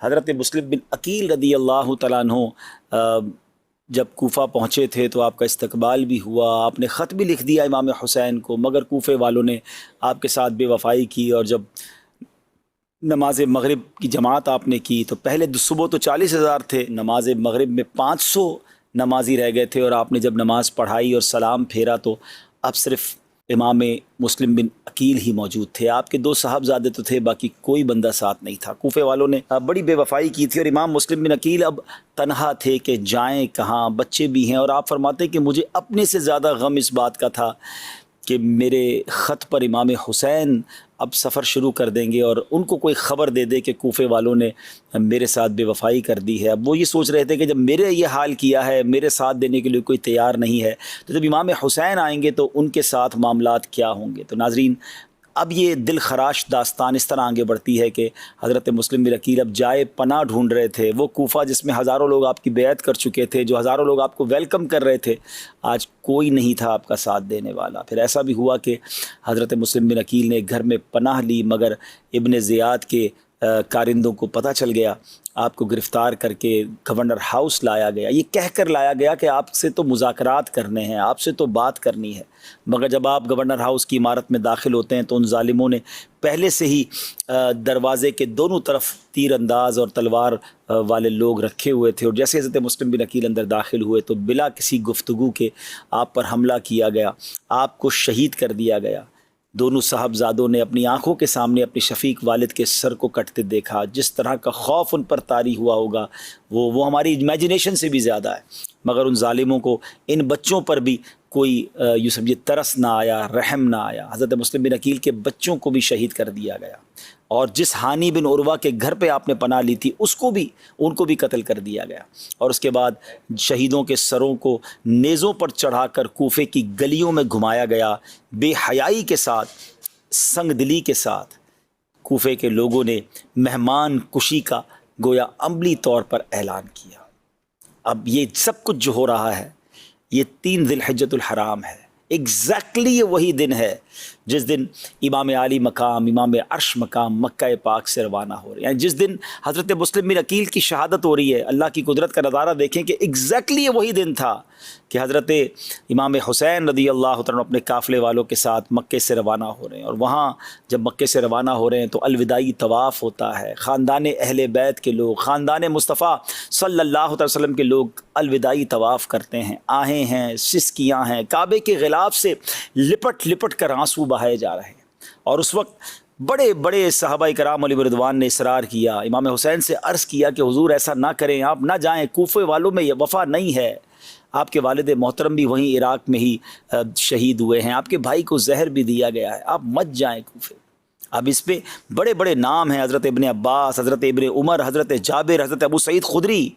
حضرت مسلم بن عقیل رضی اللہ تعالیٰ عنہ جب کوفہ پہنچے تھے تو آپ کا استقبال بھی ہوا، آپ نے خط بھی لکھ دیا امام حسین کو، مگر کوفے والوں نے آپ کے ساتھ بے وفائی کی، اور جب نماز مغرب کی جماعت آپ نے کی تو پہلے صبح تو 40,000 تھے، نماز مغرب میں 500 نمازی رہ گئے تھے، اور آپ نے جب نماز پڑھائی اور سلام پھیرا تو اب صرف امام مسلم بن عقیل ہی موجود تھے۔ آپ کے 2 صاحبزادے تو تھے، باقی کوئی بندہ ساتھ نہیں تھا۔ کوفے والوں نے بڑی بے وفائی کی تھی، اور امام مسلم بن عقیل اب تنہا تھے کہ جائیں کہاں، بچے بھی ہیں، اور آپ فرماتے کہ مجھے اپنے سے زیادہ غم اس بات کا تھا کہ میرے خط پر امام حسین اب سفر شروع کر دیں گے اور ان کو کوئی خبر دے دے کہ کوفے والوں نے میرے ساتھ بے وفائی کر دی ہے۔ اب وہ یہ سوچ رہے تھے کہ جب میرے یہ حال کیا ہے، میرے ساتھ دینے کے لیے کوئی تیار نہیں ہے، تو جب امام حسین آئیں گے تو ان کے ساتھ معاملات کیا ہوں گے۔ تو ناظرین، اب یہ دل خراش داستان اس طرح آگے بڑھتی ہے کہ حضرت مسلم بن عقیل اب جائے پناہ ڈھونڈ رہے تھے۔ وہ کوفہ جس میں ہزاروں لوگ آپ کی بیعت کر چکے تھے، جو ہزاروں لوگ آپ کو ویلکم کر رہے تھے، آج کوئی نہیں تھا آپ کا ساتھ دینے والا۔ پھر ایسا بھی ہوا کہ حضرت مسلم بن عقیل نے گھر میں پناہ لی، مگر ابن زیاد کے کارندوں کو پتہ چل گیا، آپ کو گرفتار کر کے گورنر ہاؤس لایا گیا، یہ کہہ کر لایا گیا کہ آپ سے تو مذاکرات کرنے ہیں، آپ سے تو بات کرنی ہے، مگر جب آپ گورنر ہاؤس کی عمارت میں داخل ہوتے ہیں تو ان ظالموں نے پہلے سے ہی دروازے کے دونوں طرف تیر انداز اور تلوار والے لوگ رکھے ہوئے تھے، اور جیسے حضرت مسلم بن عقیل اندر داخل ہوئے تو بلا کسی گفتگو کے آپ پر حملہ کیا گیا، آپ کو شہید کر دیا گیا۔ دونوں صاحبزادوں نے اپنی آنکھوں کے سامنے اپنے شفیق والد کے سر کو کٹتے دیکھا۔ جس طرح کا خوف ان پر طاری ہوا ہوگا وہ ہماری امیجنیشن سے بھی زیادہ ہے، مگر ان ظالموں کو ان بچوں پر بھی کوئی یوں سمجھے ترس نہ آیا، رحم نہ آیا۔ حضرت مسلم بن عقیل کے بچوں کو بھی شہید کر دیا گیا، اور جس ہانی بن عروہ کے گھر پہ آپ نے پناہ لی تھی ان کو بھی قتل کر دیا گیا، اور اس کے بعد شہیدوں کے سروں کو نیزوں پر چڑھا کر کوفے کی گلیوں میں گھمایا گیا۔ بے حیائی کے ساتھ، سنگ دلی کے ساتھ کوفے کے لوگوں نے مہمان کشی کا گویا عملی طور پر اعلان کیا۔ اب یہ سب کچھ جو ہو رہا ہے یہ 3 ذی الحجۃ الحرام ہے، ایگزیکٹلی یہ وہی دن ہے جس دن امام عالی مقام، امام عرش مقام مکہ پاک سے روانہ ہو رہے ہیں، یعنی جس دن حضرت مسلم بن عقیل کی شہادت ہو رہی ہے۔ اللہ کی قدرت کا نظارہ دیکھیں کہ ایگزیکٹلی یہ وہی دن تھا کہ حضرت امام حسین رضی اللہ تعالیٰ اپنے قافلے والوں کے ساتھ مکے سے روانہ ہو رہے ہیں، اور وہاں جب مکے سے روانہ ہو رہے ہیں تو الوداعی طواف ہوتا ہے۔ خاندان اہل بیت کے لوگ، خاندان مصطفیٰ صلی اللہ علیہ وسلم کے لوگ الوداعی طواف کرتے ہیں، آہیں ہیں، سسکیاں ہیں، کعبے کے غلاف سے لپٹ لپٹ کر آنسو بہائے جا رہے ہیں۔ اور اس وقت بڑے بڑے صحابہ کرام علیہ رضوان نے اصرار کیا، امام حسین سے عرض کیا کہ حضور ایسا نہ کریں، آپ نہ جائیں، کوفے والوں میں یہ وفا نہیں ہے، آپ کے والد محترم بھی وہیں عراق میں ہی شہید ہوئے ہیں، آپ کے بھائی کو زہر بھی دیا گیا ہے، آپ مت جائیں کوفے۔ اب اس پہ بڑے بڑے نام ہیں، حضرت ابن عباس، حضرت ابن عمر، حضرت جابر، حضرت ابو سعید خدری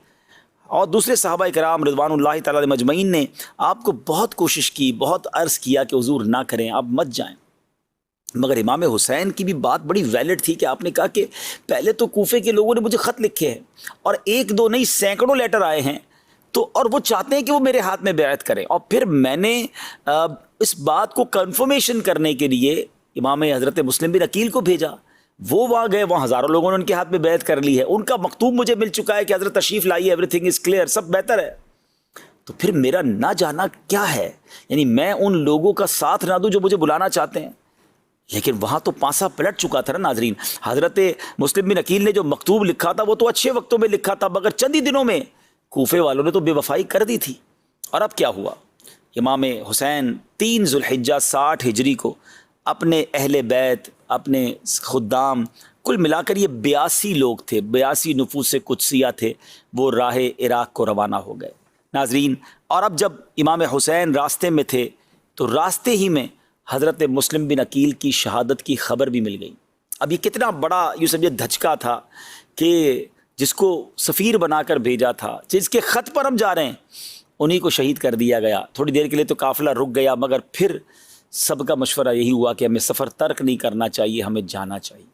اور دوسرے صحابہ کرام رضوان اللہ تعالیٰ علیہ مجمعین نے آپ کو بہت کوشش کی، بہت عرض کیا کہ حضور نہ کریں، آپ مت جائیں، مگر امام حسین کی بھی بات بڑی ویلڈ تھی کہ آپ نے کہا کہ پہلے تو کوفے کے لوگوں نے مجھے خط لکھے ہیں، اور 1 2 نہیں سینکڑوں لیٹر آئے ہیں، تو اور وہ چاہتے ہیں کہ وہ میرے ہاتھ میں بیعت کریں، اور پھر میں نے اس بات کو کنفرمیشن کرنے کے لیے امام حضرت مسلم بن عقیل کو بھیجا، وہ وہاں گئے، وہاں ہزاروں لوگوں نے ان کے ہاتھ میں بیعت کر لی ہے، ان کا مکتوب مجھے مل چکا ہے کہ حضرت تشریف لائیے، ایوری تھنگ از کلیئر، سب بہتر ہے، تو پھر میرا نہ جانا کیا ہے؟ یعنی میں ان لوگوں کا ساتھ نہ دوں جو مجھے بلانا چاہتے ہیں؟ لیکن وہاں تو پانسا پلٹ چکا تھا نا ناظرین۔ حضرت مسلم بن عقیل نے جو مکتوب لکھا تھا وہ تو اچھے وقتوں میں لکھا تھا، مگر چند ہی دنوں میں کوفے والوں نے تو بے وفائی کر دی تھی۔ اور اب کیا ہوا؟ امام حسین 3 ذی الحجہ 60 ہجری کو اپنے اہل بیت، اپنے خدام، کل ملا کر یہ 82 لوگ تھے، 82 نفوس قدسیہ تھے، وہ راہ عراق کو روانہ ہو گئے ناظرین۔ اور اب جب امام حسین راستے میں تھے تو راستے ہی میں حضرت مسلم بن عقیل کی شہادت کی خبر بھی مل گئی۔ اب یہ کتنا بڑا یوں سمجھے دھچکا تھا کہ جس کو سفیر بنا کر بھیجا تھا، جس کے خط پر ہم جا رہے ہیں، انہی کو شہید کر دیا گیا۔ تھوڑی دیر کے لیے تو قافلہ رک گیا، مگر پھر سب کا مشورہ یہی ہوا کہ ہمیں سفر ترک نہیں کرنا چاہیے، ہمیں جانا چاہیے۔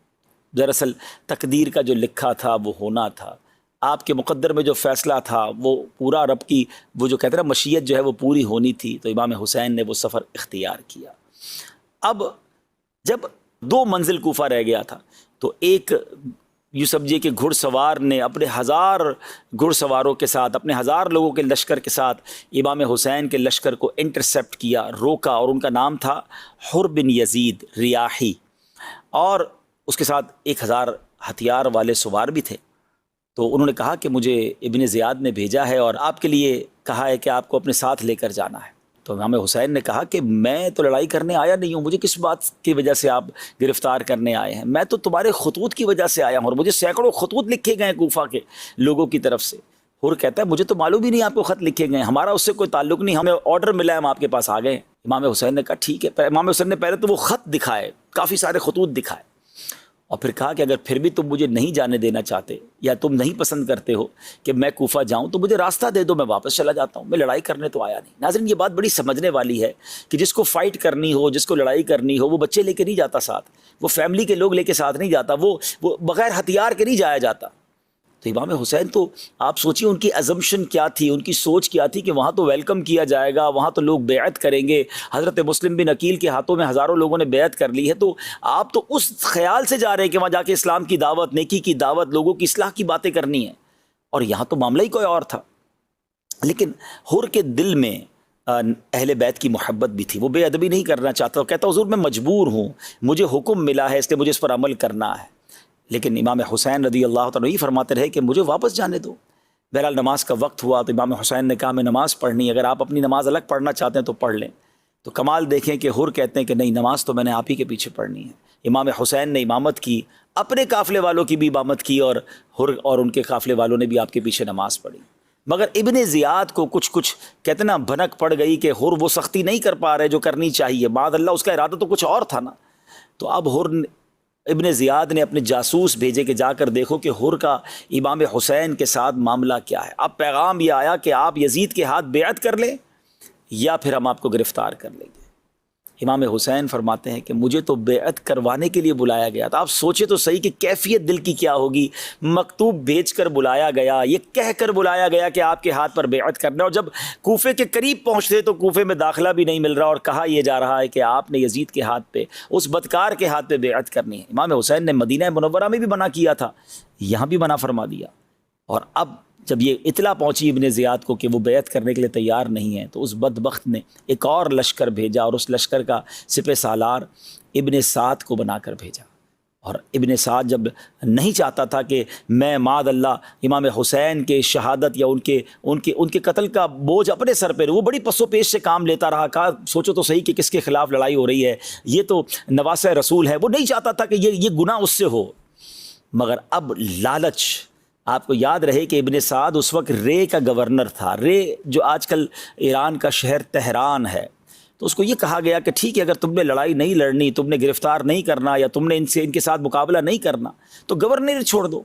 دراصل تقدیر کا جو لکھا تھا وہ ہونا تھا، آپ کے مقدر میں جو فیصلہ تھا وہ پورا، رب کی وہ جو کہتے ہیں مشیت جو ہے وہ پوری ہونی تھی، تو امام حسین نے وہ سفر اختیار کیا۔ اب جب 2 منزل کوفہ رہ گیا تھا تو ایک یوں سمجھیے کہ گھڑ سوار نے اپنے 1000 گھڑ سواروں کے ساتھ، اپنے 1000 لوگوں کے لشکر کے ساتھ امام حسین کے لشکر کو انٹرسیپٹ کیا، روکا، اور ان کا نام تھا حر بن یزید ریاحی، اور اس کے ساتھ 1000 ہتھیار والے سوار بھی تھے۔ تو انہوں نے کہا کہ مجھے ابن زیاد نے بھیجا ہے اور آپ کے لیے کہا ہے کہ آپ کو اپنے ساتھ لے کر جانا ہے۔ تو امام حسین نے کہا کہ میں تو لڑائی کرنے آیا نہیں ہوں، مجھے کس بات کی وجہ سے آپ گرفتار کرنے آئے ہیں؟ میں تو تمہارے خطوط کی وجہ سے آیا ہوں، اور مجھے سینکڑوں خطوط لکھے گئے ہیں کوفہ کے لوگوں کی طرف سے۔ حر کہتا ہے مجھے تو معلوم ہی نہیں آپ کو خط لکھے گئے ہیں، ہمارا اس سے کوئی تعلق نہیں، ہمیں آرڈر ملا ہے، ہم آپ کے پاس آ گئے۔ امام حسین نے کہا ٹھیک ہے۔ امام حسین نے پہلے تو وہ خط دکھائے، کافی سارے خطوط دکھائے، اور پھر کہا کہ اگر پھر بھی تم مجھے نہیں جانے دینا چاہتے یا تم نہیں پسند کرتے ہو کہ میں کوفہ جاؤں تو مجھے راستہ دے دو، میں واپس چلا جاتا ہوں، میں لڑائی کرنے تو آیا نہیں۔ ناظرین یہ بات بڑی سمجھنے والی ہے کہ جس کو فائٹ کرنی ہو، جس کو لڑائی کرنی ہو، وہ بچے لے کے نہیں جاتا ساتھ، وہ فیملی کے لوگ لے کے ساتھ نہیں جاتا، وہ بغیر ہتھیار کے نہیں جایا جاتا۔ تو امام حسین تو آپ سوچیے ان کی ازمپشن کیا تھی، ان کی سوچ کیا تھی کہ وہاں تو ویلکم کیا جائے گا، وہاں تو لوگ بیعت کریں گے، حضرت مسلم بن عقیل کے ہاتھوں میں ہزاروں لوگوں نے بیعت کر لی ہے، تو آپ تو اس خیال سے جا رہے ہیں کہ وہاں جا کے اسلام کی دعوت، نیکی کی دعوت، لوگوں کی اصلاح کی باتیں کرنی ہیں، اور یہاں تو معاملہ ہی کوئی اور تھا۔ لیکن حر کے دل میں اہل بیت کی محبت بھی تھی، وہ بے ادبی نہیں کرنا چاہتا، وہ کہتا حضور میں مجبور ہوں، مجھے حکم ملا ہے، اس لیے مجھے اس پر عمل کرنا ہے۔ لیکن امام حسین رضی اللہ تعالیٰ یہ فرماتے رہے کہ مجھے واپس جانے دو۔ بہرحال نماز کا وقت ہوا تو امام حسین نے کہا میں نماز پڑھنی، اگر آپ اپنی نماز الگ پڑھنا چاہتے ہیں تو پڑھ لیں۔ تو کمال دیکھیں کہ حر کہتے ہیں کہ نہیں، نماز تو میں نے آپ ہی کے پیچھے پڑھنی ہے۔ امام حسین نے امامت کی، اپنے قافلے والوں کی بھی امامت کی، اور حر اور ان کے قافلے والوں نے بھی آپ کے پیچھے نماز پڑھی۔ مگر ابن زیاد کو کچھ کہتے نا بھنک پڑ گئی کہ حر وہ سختی نہیں کر پا رہے جو کرنی چاہیے، معاذ اللہ اس کا ارادہ تو کچھ اور تھا نا۔ تو اب ابن زیاد نے اپنے جاسوس بھیجے کہ جا کر دیکھو کہ حر کا امام حسین کے ساتھ معاملہ کیا ہے۔ اب پیغام یہ آیا کہ آپ یزید کے ہاتھ بیعت کر لیں یا پھر ہم آپ کو گرفتار کر لیں گے۔ امام حسین فرماتے ہیں کہ مجھے تو بیعت کروانے کے لیے بلایا گیا تھا۔ آپ سوچے تو صحیح کہ کیفیت دل کی کیا ہوگی، مکتوب بھیج کر بلایا گیا، یہ کہہ کر بلایا گیا کہ آپ کے ہاتھ پر بیعت کرنا، اور جب کوفے کے قریب پہنچتے تو کوفے میں داخلہ بھی نہیں مل رہا، اور کہا یہ جا رہا ہے کہ آپ نے یزید کے ہاتھ پہ، اس بدکار کے ہاتھ پہ بیعت کرنی ہے۔ امام حسین نے مدینہ منورہ میں بھی منع کیا تھا، یہاں بھی منع فرما دیا، اور اب جب یہ اطلاع پہنچی ابن زیاد کو کہ وہ بیعت کرنے کے لیے تیار نہیں ہے، تو اس بدبخت نے ایک اور لشکر بھیجا، اور اس لشکر کا سپہ سالار ابن سعد کو بنا کر بھیجا۔ اور ابن سعد جب نہیں چاہتا تھا کہ میں معاذ اللہ امام حسین کے شہادت یا ان کے قتل کا بوجھ اپنے سر پہ، وہ بڑی پس و پیش سے کام لیتا رہا، کہا سوچو تو صحیح کہ کس کے خلاف لڑائی ہو رہی ہے، یہ تو نواسہ رسول ہے، وہ نہیں چاہتا تھا کہ یہ گناہ اس سے ہو۔ مگر اب لالچ، آپ کو یاد رہے کہ ابن سعد اس وقت رے کا گورنر تھا، رے جو آج کل ایران کا شہر تہران ہے، تو اس کو یہ کہا گیا کہ ٹھیک ہے اگر تم نے لڑائی نہیں لڑنی، تم نے گرفتار نہیں کرنا، یا تم نے ان کے ساتھ مقابلہ نہیں کرنا، تو گورنر چھوڑ دو۔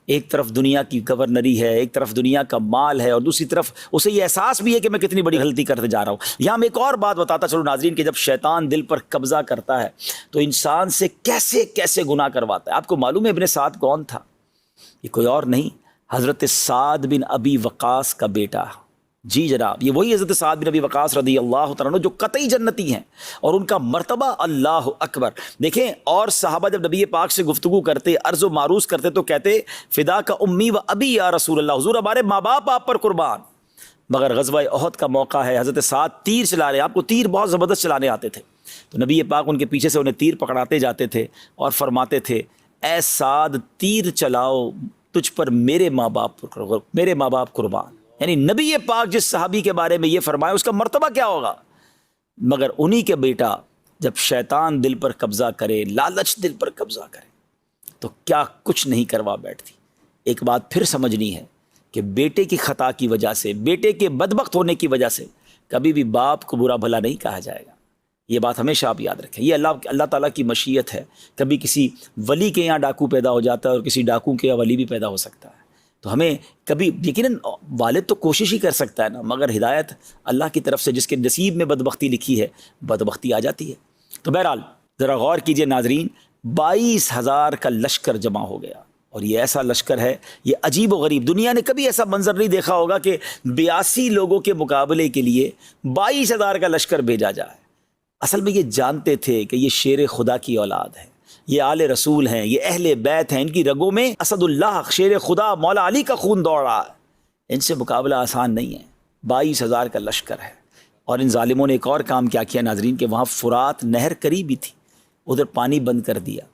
ایک طرف دنیا کی گورنری ہے، ایک طرف دنیا کا مال ہے، اور دوسری طرف اسے یہ احساس بھی ہے کہ میں کتنی بڑی غلطی کرتے جا رہا ہوں۔ یہاں میں ایک اور بات بتاتا چلو ناظرین کہ جب شیطان دل پر قبضہ کرتا ہے تو انسان سے کیسے کیسے گناہ کرواتا ہے۔ آپ کو معلوم ہے ابن سعد کون تھا؟ یہ کوئی اور نہیں، حضرت سعد بن ابی وقاص کا بیٹا۔ جی جناب، یہ وہی حضرت سعد بن ابی وقاص رضی اللہ تعالیٰ عنہ جو قطعی جنتی ہیں، اور ان کا مرتبہ اللہ اکبر۔ دیکھیں اور صحابہ جب نبی پاک سے گفتگو کرتے، عرض و معروض کرتے، تو کہتے فدا کا امی و ابی یا رسول اللہ، حضور ہمارے ماں باپ آپ پر قربان۔ مگر غزوہ احد کا موقع ہے، حضرت سعد تیر چلا رہے، آپ کو تیر بہت زبردست چلانے آتے تھے، تو نبی پاک ان کے پیچھے سے انہیں تیر پکڑاتے جاتے تھے اور فرماتے تھے اے سعد تیر چلاؤ، تجھ پر میرے ماں باپ قربان۔ یعنی نبی پاک جس صحابی کے بارے میں یہ فرمایا اس کا مرتبہ کیا ہوگا۔ مگر انہی کے بیٹا جب شیطان دل پر قبضہ کرے، لالچ دل پر قبضہ کرے، تو کیا کچھ نہیں کروا بیٹھتی۔ ایک بات پھر سمجھنی ہے کہ بیٹے کی خطا کی وجہ سے، بیٹے کے بدبخت ہونے کی وجہ سے کبھی بھی باپ کو برا بھلا نہیں کہا جائے گا۔ یہ بات ہمیشہ آپ یاد رکھیں، یہ اللہ تعالیٰ کی مشیت ہے۔ کبھی کسی ولی کے یہاں ڈاکو پیدا ہو جاتا ہے اور کسی ڈاکو کے یہاں ولی بھی پیدا ہو سکتا ہے، تو ہمیں کبھی یقیناً والد تو کوشش ہی کر سکتا ہے نا، مگر ہدایت اللہ کی طرف سے، جس کے نصیب میں بدبختی لکھی ہے بدبختی آ جاتی ہے۔ تو بہرحال ذرا غور کیجئے ناظرین، 22,000 کا لشکر جمع ہو گیا، اور یہ ایسا لشکر ہے، یہ عجیب و غریب، دنیا نے کبھی ایسا منظر نہیں دیکھا ہوگا کہ 82 لوگوں کے مقابلے کے لیے 22,000 کا لشکر بھیجا جائے۔ اصل میں یہ جانتے تھے کہ یہ شیر خدا کی اولاد ہے، یہ آل رسول ہیں، یہ اہل بیت ہیں، ان کی رگوں میں اسد اللہ شیر خدا مولا علی کا خون دوڑ رہا ہے، ان سے مقابلہ آسان نہیں ہے۔ 22,000 کا لشکر ہے، اور ان ظالموں نے ایک اور کام کیا کیا ناظرین، کہ وہاں فرات نہر قریب ہی تھی، ادھر پانی بند کر دیا،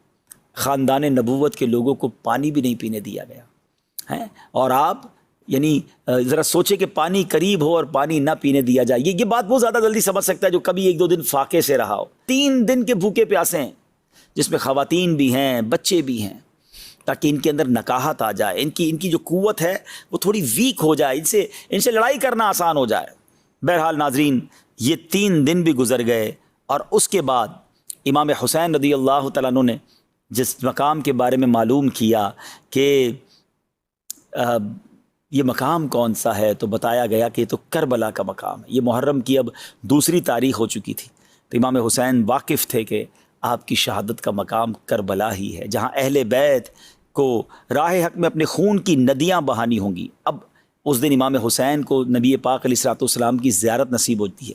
خاندان نبوت کے لوگوں کو پانی بھی نہیں پینے دیا گیا ہے۔ اور آپ یعنی ذرا سوچے کہ پانی قریب ہو اور پانی نہ پینے دیا جائے، یہ بات بہت زیادہ جلدی سمجھ سکتا ہے جو کبھی 1-2 دن فاقے سے رہا ہو۔ 3 دن کے بھوکے پیاسے ہیں، جس میں خواتین بھی ہیں، بچے بھی ہیں، تاکہ ان کے اندر نکاہت آ جائے، ان کی جو قوت ہے وہ تھوڑی ویک ہو جائے، ان سے لڑائی کرنا آسان ہو جائے۔ بہرحال ناظرین، یہ 3 دن بھی گزر گئے، اور اس کے بعد امام حسین رضی اللہ تعالیٰ عنہ نے جس مقام کے بارے میں معلوم کیا کہ یہ مقام کون سا ہے، تو بتایا گیا کہ یہ تو کربلا کا مقام ہے۔ یہ محرم کی اب 2 تاریخ ہو چکی تھی، تو امام حسین واقف تھے کہ آپ کی شہادت کا مقام کربلا ہی ہے، جہاں اہل بیت کو راہ حق میں اپنے خون کی ندیاں بہانی ہوں گی۔ اب اس دن امام حسین کو نبی پاک علیہ الصلوۃ والسلام کی زیارت نصیب ہوتی ہے،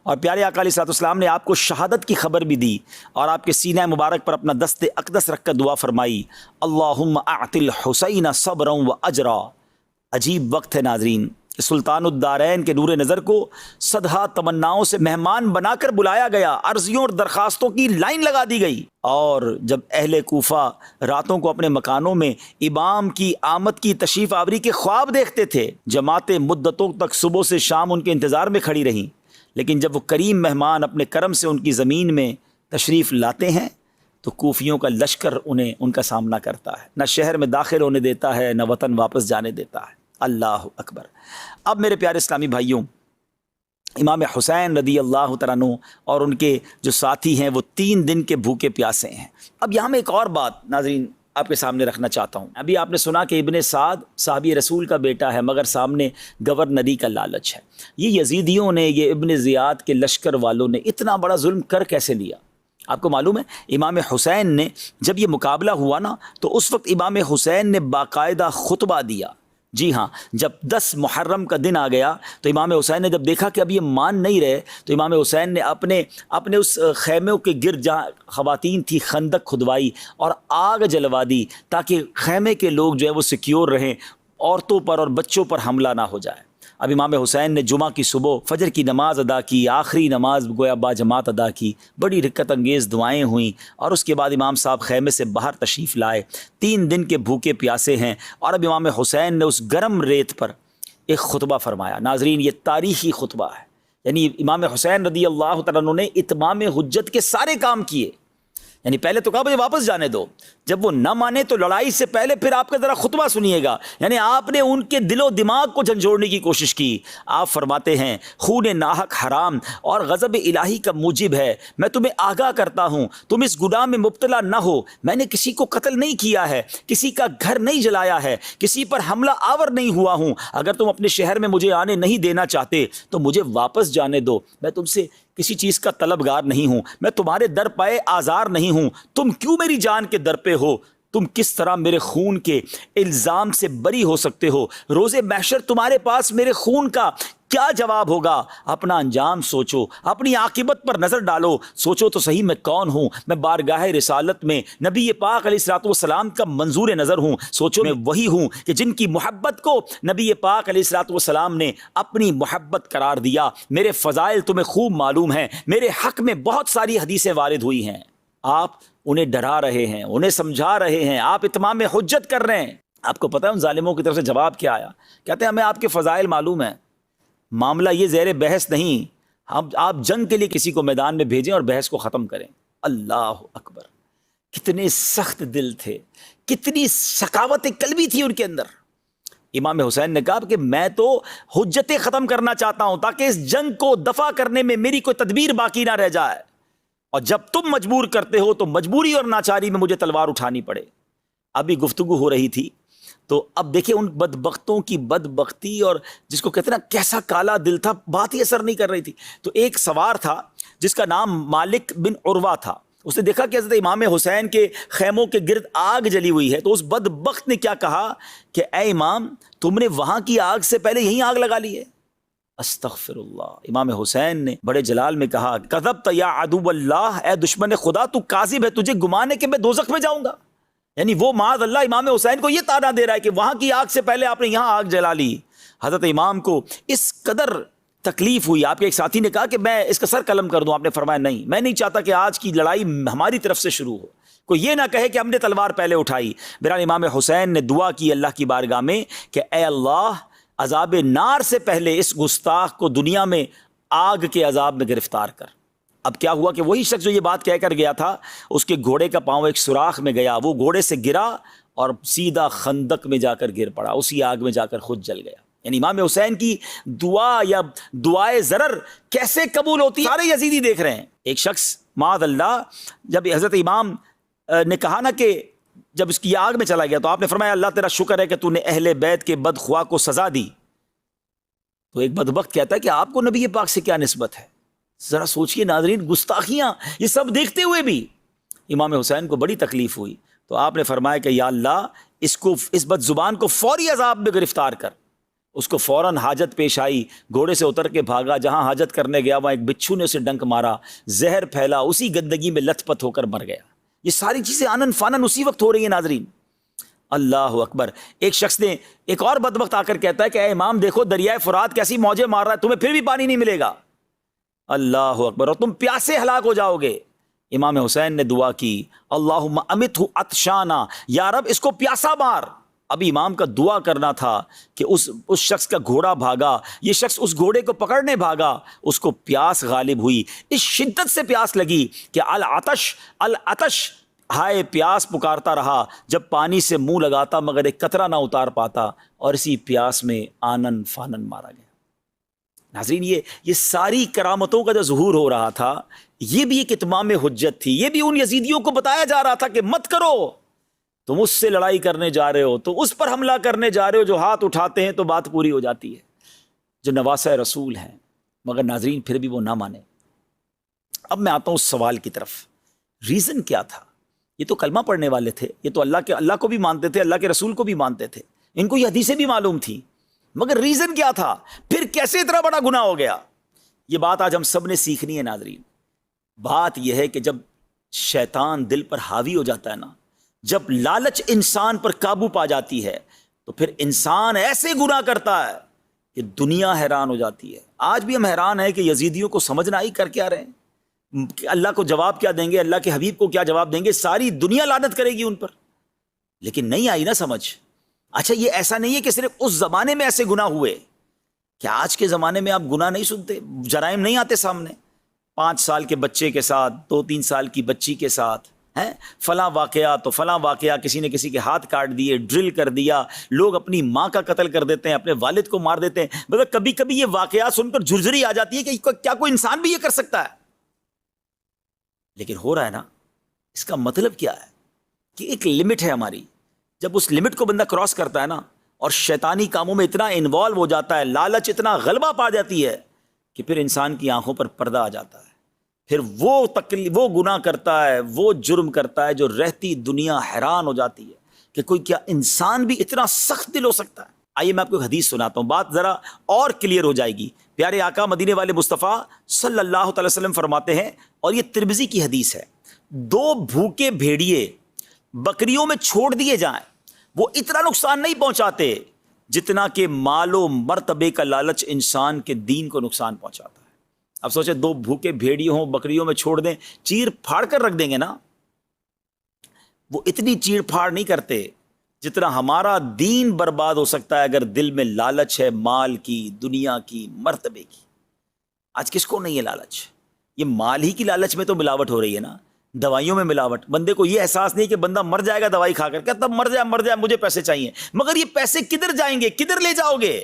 اور پیارے آقا علیہ الصلوۃ والسلام نے آپ کو شہادت کی خبر بھی دی، اور آپ کے سینہ مبارک پر اپنا دست اقدس رکھ کر دعا فرمائی، اللہم اعط الحسین صبرا و اجرا۔ عجیب وقت ہے ناظرین، سلطان الدارین کے نور نظر کو صدہا تمناؤں سے مہمان بنا کر بلایا گیا، عرضیوں اور درخواستوں کی لائن لگا دی گئی، اور جب اہل کوفہ راتوں کو اپنے مکانوں میں امام کی آمد کی تشریف آوری کے خواب دیکھتے تھے، جماعتیں مدتوں تک صبح سے شام ان کے انتظار میں کھڑی رہیں، لیکن جب وہ کریم مہمان اپنے کرم سے ان کی زمین میں تشریف لاتے ہیں تو کوفیوں کا لشکر انہیں ان کا سامنا کرتا ہے، نہ شہر میں داخل ہونے دیتا ہے، نہ وطن واپس جانے دیتا ہے۔ اللہ اکبر۔ اب میرے پیارے اسلامی بھائیوں، امام حسین رضی اللہ تعالیٰ عنہ اور ان کے جو ساتھی ہیں وہ 3 دن کے بھوکے پیاسے ہیں۔ اب یہاں میں ایک اور بات ناظرین آپ کے سامنے رکھنا چاہتا ہوں۔ ابھی آپ نے سنا کہ ابن سعد صحابی رسول کا بیٹا ہے، مگر سامنے گورنری کا لالچ ہے۔ یہ یزیدیوں نے، یہ ابن زیاد کے لشکر والوں نے اتنا بڑا ظلم کر کیسے لیا؟ آپ کو معلوم ہے امام حسین نے جب یہ مقابلہ ہوا نا، تو اس وقت امام حسین نے باقاعدہ خطبہ دیا۔ جی ہاں، جب 10 محرم کا دن آ گیا تو امام حسین نے جب دیکھا کہ اب یہ مان نہیں رہے، تو امام حسین نے اپنے اس خیموں کے گرد جہاں خواتین تھی خندق کھدوائی اور آگ جلوا دی، تاکہ خیمے کے لوگ جو ہے وہ سیکیور رہیں، عورتوں پر اور بچوں پر حملہ نہ ہو جائے۔ اب امام حسین نے جمعہ کی صبح فجر کی نماز ادا کی، آخری نماز گویا با جماعت ادا کی، بڑی رکت انگیز دعائیں ہوئیں، اور اس کے بعد امام صاحب خیمے سے باہر تشریف لائے۔ 3 دن کے بھوکے پیاسے ہیں، اور اب امام حسین نے اس گرم ریت پر ایک خطبہ فرمایا۔ ناظرین، یہ تاریخی خطبہ ہے، یعنی امام حسین رضی اللہ تعالیٰ عنہ نے اتمام حجت کے سارے کام کیے۔ یعنی پہلے تو کہا مجھے واپس جانے دو، جب وہ نہ مانے تو لڑائی سے پہلے پھر آپ کا ذرا خطبہ سنیے گا، یعنی آپ نے ان کے دل و دماغ کو جھنجھوڑنے کی کوشش کی۔ آپ فرماتے ہیں خون ناحق حرام اور غضب الہی کا موجب ہے، میں تمہیں آگاہ کرتا ہوں تم اس گناہ میں مبتلا نہ ہو۔ میں نے کسی کو قتل نہیں کیا ہے، کسی کا گھر نہیں جلایا ہے، کسی پر حملہ آور نہیں ہوا ہوں۔ اگر تم اپنے شہر میں مجھے آنے نہیں دینا چاہتے تو مجھے واپس جانے دو، میں تم سے کسی چیز کا طلبگار نہیں ہوں، میں تمہارے در پائے آزار نہیں ہوں۔ تم کیوں میری جان کے در پہ ہو؟ تم کس طرح میرے خون کے الزام سے بری ہو سکتے ہو؟ روز محشر تمہارے پاس میرے خون کا کیا جواب ہوگا؟ اپنا انجام سوچو، اپنی عاقبت پر نظر ڈالو، سوچو تو صحیح میں کون ہوں؟ میں بارگاہ رسالت میں نبی پاک علیہ الصلوۃ والسلام کا منظور نظر ہوں، سوچو میں وہی ہوں کہ جن کی محبت کو نبی پاک علیہ الصلوۃ والسلام نے اپنی محبت قرار دیا۔ میرے فضائل تمہیں خوب معلوم ہیں، میرے حق میں بہت ساری حدیثیں وارد ہوئی ہیں۔ آپ انہیں ڈرا رہے ہیں، انہیں سمجھا رہے ہیں، آپ اتمام حجت کر رہے ہیں۔ آپ کو پتہ ہے ان ظالموں کی طرف سے جواب کیا آیا؟ کہتے ہیں ہمیں آپ کے فضائل معلوم ہیں، معاملہ یہ زیر بحث نہیں، آپ جنگ کے لیے کسی کو میدان میں بھیجیں اور بحث کو ختم کریں۔ اللہ اکبر، کتنے سخت دل تھے، کتنی سخاوت قلبی تھی ان کے اندر۔ امام حسین نے کہا کہ میں تو حجتیں ختم کرنا چاہتا ہوں تاکہ اس جنگ کو دفع کرنے میں میری کوئی تدبیر باقی نہ رہ جائے، اور جب تم مجبور کرتے ہو تو مجبوری اور ناچاری میں مجھے تلوار اٹھانی پڑے۔ ابھی گفتگو ہو رہی تھی تو اب دیکھیں ان بدبختوں کی بدبختی، اور جس کو کہتے ہیں نا کیسا کالا دل تھا، بات ہی اثر نہیں کر رہی تھی۔ تو ایک سوار تھا جس کا نام مالک بن عروہ تھا، اس نے دیکھا کہ حضرت امام حسین کے خیموں کے گرد آگ جلی ہوئی ہے، تو اس بدبخت نے کیا کہا کہ اے امام، تم نے وہاں کی آگ سے پہلے یہیں آگ لگا لی ہے، استغفر اللہ. امام حسین نے بڑے جلال میں کہا کذبت یا عدو اللہ، اے دشمن خدا تو کاذب ہے، تجھے گمان ہے کہ میں دوزخ میں جاؤں گا. یعنی وہ معاذ اللہ امام حسین کو یہ طعنہ دے رہا ہے کہ وہاں کی آگ سے پہلے آپ نے یہاں آگ جلا لی. حضرت امام کو اس قدر تکلیف ہوئی. آپ کے ایک ساتھی نے کہا کہ میں اس کا سر قلم کر دوں. آپ نے فرمایا نہیں، میں نہیں چاہتا کہ آج کی لڑائی ہماری طرف سے شروع ہو، کوئی یہ نہ کہے کہ ہم نے تلوار پہلے اٹھائی. بہرحال امام حسین نے دعا کی اللہ کی بارگاہ میں کہ اے اللہ عذاب نار سے پہلے اس گستاخ کو دنیا میں آگ کے عذاب میں گرفتار کر. اب کیا ہوا کہ وہی شخص جو یہ بات کہہ کر گیا تھا، اس کے گھوڑے کا پاؤں ایک سوراخ میں گیا، وہ گھوڑے سے گرا اور سیدھا خندق میں جا کر گر پڑا، اسی آگ میں جا کر خود جل گیا. یعنی امام حسین کی دعا یا دعائے ضرر کیسے قبول ہوتی ہے، سارے یزیدی دیکھ رہے ہیں. ایک شخص معاذ اللہ جب حضرت امام نے کہا نا کہ جب اس کی آگ میں چلا گیا تو آپ نے فرمایا اللہ تیرا شکر ہے کہ تو نے اہل بیت کے بدخواہ کو سزا دی. تو ایک بدبخت کہتا ہے کہ آپ کو نبی پاک سے کیا نسبت ہے؟ ذرا سوچئے ناظرین، گستاخیاں یہ سب دیکھتے ہوئے بھی امام حسین کو بڑی تکلیف ہوئی. تو آپ نے فرمایا کہ یا اللہ اس بد زبان کو فوری عذاب میں گرفتار کر. اس کو فوراً حاجت پیش آئی، گھوڑے سے اتر کے بھاگا، جہاں حاجت کرنے گیا وہاں ایک بچھو نے اسے ڈنک مارا، زہر پھیلا، اسی گندگی میں لت پت ہو کر مر گیا. یہ ساری چیزیں آنن فانن اسی وقت ہو رہی ہیں ناظرین. اللہ اکبر. ایک شخص نے ایک اور بدبخت آ کر کہتا ہے کہ اے امام دیکھو دریائے فرات کیسی موجیں مار رہا ہے، تمہیں پھر بھی پانی نہیں ملے گا. اللہ اکبر. اور تم پیاسے ہلاک ہو جاؤ گے. امام حسین نے دعا کی اللہم امتہ عطشانا، یا رب اس کو پیاسا مار. ابھی امام کا دعا کرنا تھا کہ اس شخص کا گھوڑا بھاگا، یہ شخص اس گھوڑے کو پکڑنے بھاگا، اس کو پیاس غالب ہوئی، اس شدت سے پیاس لگی کہ العطش العطش، ہائے پیاس پکارتا رہا. جب پانی سے منہ لگاتا مگر ایک قطرہ نہ اتار پاتا، اور اسی پیاس میں آنن فانن مارا گیا. ناظرین یہ ساری کرامتوں کا جو ظہور ہو رہا تھا، یہ بھی ایک اتمام حجت تھی. یہ بھی ان یزیدیوں کو بتایا جا رہا تھا کہ مت کرو، تم اس سے لڑائی کرنے جا رہے ہو، تو اس پر حملہ کرنے جا رہے ہو، جو ہاتھ اٹھاتے ہیں تو بات پوری ہو جاتی ہے، جو نواسہ رسول ہیں. مگر ناظرین پھر بھی وہ نہ مانے. اب میں آتا ہوں اس سوال کی طرف، ریزن کیا تھا؟ یہ تو کلمہ پڑھنے والے تھے، یہ تو اللہ کو بھی مانتے تھے، اللہ کے رسول کو بھی مانتے تھے، ان کو یہ حدیثیں بھی معلوم تھی، مگر ریزن کیا تھا؟ پھر کیسے اتنا بڑا گناہ ہو گیا؟ یہ بات آج ہم سب نے سیکھنی ہے ناظرین. بات یہ ہے کہ جب شیطان دل پر حاوی ہو جاتا ہے نا، جب لالچ انسان پر قابو پا جاتی ہے، تو پھر انسان ایسے گناہ کرتا ہے کہ دنیا حیران ہو جاتی ہے. آج بھی ہم حیران ہیں کہ یزیدیوں کو سمجھ نہ آئی کر کیا رہے ہیں، کہ اللہ کو جواب کیا دیں گے، اللہ کے حبیب کو کیا جواب دیں گے. ساری دنیا لعنت کرے گی ان پر، لیکن نہیں آئی نا سمجھ. اچھا یہ ایسا نہیں ہے کہ صرف اس زمانے میں ایسے گناہ ہوئے، کہ آج کے زمانے میں آپ گناہ نہیں سنتے، جرائم نہیں آتے سامنے؟ 5 سال کے بچے کے ساتھ، 2-3 سال کی بچی کے ساتھ ہیں فلاں واقعہ تو فلاں واقعہ، کسی نے کسی کے ہاتھ کاٹ دیے، ڈرل کر دیا، لوگ اپنی ماں کا قتل کر دیتے ہیں، اپنے والد کو مار دیتے ہیں. مگر کبھی کبھی یہ واقعات سن کر جھرجھری آ جاتی ہے کہ کیا کوئی انسان بھی یہ کر سکتا ہے؟ لیکن ہو رہا ہے نا. اس کا مطلب کیا ہے؟ کہ ایک لمٹ ہے ہماری. جب اس لمٹ کو بندہ کراس کرتا ہے نا، اور شیطانی کاموں میں اتنا انوالو ہو جاتا ہے، لالچ اتنا غلبہ پا جاتی ہے، کہ پھر انسان کی آنکھوں پر پردہ آ جاتا ہے. پھر وہ گناہ کرتا ہے، وہ جرم کرتا ہے، جو رہتی دنیا حیران ہو جاتی ہے کہ کوئی کیا انسان بھی اتنا سخت دل ہو سکتا ہے. آئیے میں آپ کو ایک حدیث سناتا ہوں، بات ذرا اور کلیئر ہو جائے گی. پیارے آقا مدینے والے مصطفیٰ صلی اللہ تعالی وسلم فرماتے ہیں، اور یہ ترمذی کی حدیث ہے، 2 بھوکے بھیڑیے بکریوں میں چھوڑ دیے جائیں، وہ اتنا نقصان نہیں پہنچاتے جتنا کہ مال و مرتبے کا لالچ انسان کے دین کو نقصان پہنچاتا ہے. اب سوچیں 2 بھوکے بھیڑیے ہوں، بکریوں میں چھوڑ دیں، چیر پھاڑ کر رکھ دیں گے نا. وہ اتنی چیر پھاڑ نہیں کرتے جتنا ہمارا دین برباد ہو سکتا ہے اگر دل میں لالچ ہے، مال کی، دنیا کی، مرتبے کی. آج کس کو نہیں ہے لالچ؟ یہ مال ہی کی لالچ میں تو ملاوٹ ہو رہی ہے نا، دوائیوں میں ملاوٹ. بندے کو یہ احساس نہیں کہ بندہ مر جائے گا دوائی کھا کر، کہتا مر جائے مجھے پیسے چاہیے. مگر یہ پیسے کدھر جائیں گے، کدھر لے جاؤ گے؟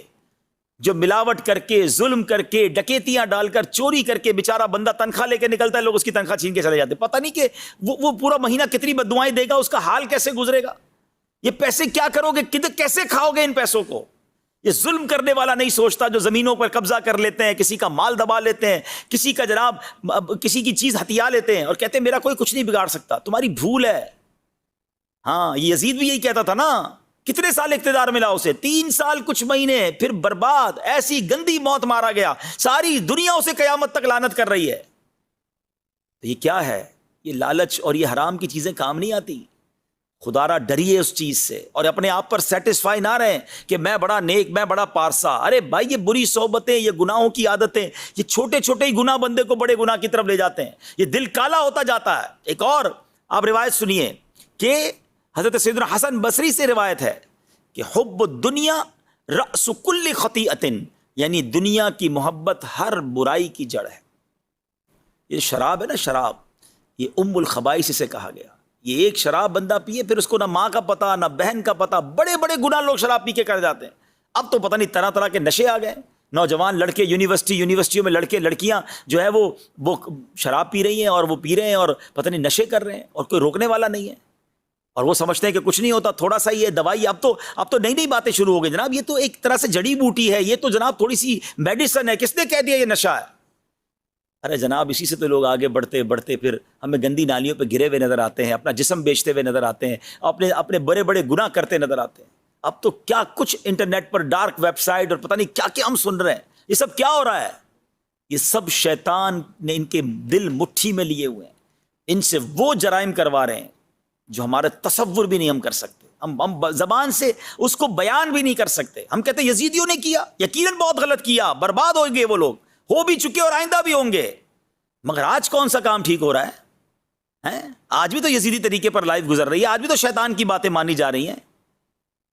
جو ملاوٹ کر کے، ظلم کر کے، ڈکیتیاں ڈال کر، چوری کر کے بیچارہ بندہ تنخواہ لے کے نکلتا ہے، لوگ اس کی تنخواہ چھین کے چلے جاتے، پتہ نہیں کہ وہ پورا مہینہ کتنی بددعائیں دے گا، اس کا حال کیسے گزرے گا. یہ پیسے کیا کرو گے، کیسے کھاؤ گے ان پیسوں کو؟ یہ ظلم کرنے والا نہیں سوچتا، جو زمینوں پر قبضہ کر لیتے ہیں، کسی کا مال دبا لیتے ہیں، کسی کا جناب کسی کی چیز ہتھیا لیتے ہیں، اور کہتے ہیں میرا کوئی کچھ نہیں بگاڑ سکتا. تمہاری بھول ہے. ہاں یہ یزید بھی یہی کہتا تھا نا، کتنے سال اقتدار ملا اسے؟ 3 سال کچھ مہینے، پھر برباد، ایسی گندی موت مارا گیا، ساری دنیا اسے قیامت تک لعنت کر رہی ہے۔ تو یہ کیا ہے؟ یہ لالچ اور یہ حرام کی چیزیں کام نہیں آتی۔ خدا را ڈریے اس چیز سے، اور اپنے آپ پر سیٹسفائی نہ رہیں کہ میں بڑا نیک، میں بڑا پارسا۔ ارے بھائی، یہ بری صحبتیں، یہ گناہوں کی عادتیں، یہ چھوٹے چھوٹے ہی گناہ بندے کو بڑے گناہ کی طرف لے جاتے ہیں، یہ دل کالا ہوتا جاتا ہے۔ ایک اور آپ روایت سنیے کہ حضرت سیدنا حسن بصری سے روایت ہے کہ حب الدنیا رأس کل خطیئۃ، یعنی دنیا کی محبت ہر برائی کی جڑ ہے۔ یہ شراب ہے نا، شراب، یہ ام الخبائث اسے کہا گیا۔ یہ ایک شراب بندہ پیے، پھر اس کو نہ ماں کا پتہ نہ بہن کا پتہ، بڑے بڑے گناہ لوگ شراب پی کے کر جاتے ہیں۔ اب تو پتہ نہیں طرح طرح کے نشے آ گئے، نوجوان لڑکے یونیورسٹیوں میں لڑکے لڑکیاں جو ہے وہ شراب پی رہی ہیں، اور وہ پی رہے ہیں اور پتہ نہیں نشے کر رہے ہیں، اور کوئی روکنے والا نہیں ہے، اور وہ سمجھتے ہیں کہ کچھ نہیں ہوتا، تھوڑا سا یہ دوائی۔ اب تو نئی نئی باتیں شروع ہو گئی جناب، یہ تو ایک طرح سے جڑی بوٹی ہے، یہ تو جناب تھوڑی سی میڈیسن ہے، کس نے کہہ دیا یہ نشہ ہے؟ ارے جناب، اسی سے تو لوگ آگے بڑھتے بڑھتے پھر ہمیں گندی نالیوں پہ گرے ہوئے نظر آتے ہیں، اپنا جسم بیچتے ہوئے نظر آتے ہیں، اپنے بڑے بڑے گناہ کرتے نظر آتے ہیں۔ اب تو کیا کچھ انٹرنیٹ پر ڈارک ویب سائٹ اور پتہ نہیں کیا کیا ہم سن رہے ہیں۔ یہ سب کیا ہو رہا ہے؟ یہ سب شیطان نے ان کے دل مٹھی میں لیے ہوئے ہیں، ان سے وہ جرائم کروا رہے ہیں جو ہمارے تصور بھی نہیں ہم کر سکتے، ہم زبان سے اس کو بیان بھی نہیں کر سکتے۔ ہم کہتے ہیں یزیدیوں نے کیا، یقیناً بہت غلط کیا، برباد ہو گئے وہ لوگ، ہو بھی چکے اور آئندہ بھی ہوں گے، مگر آج کون سا کام ٹھیک ہو رہا ہے؟ آج بھی تو یزیدی طریقے پر لائف گزر رہی ہے، آج بھی تو شیطان کی باتیں مانی جا رہی ہیں۔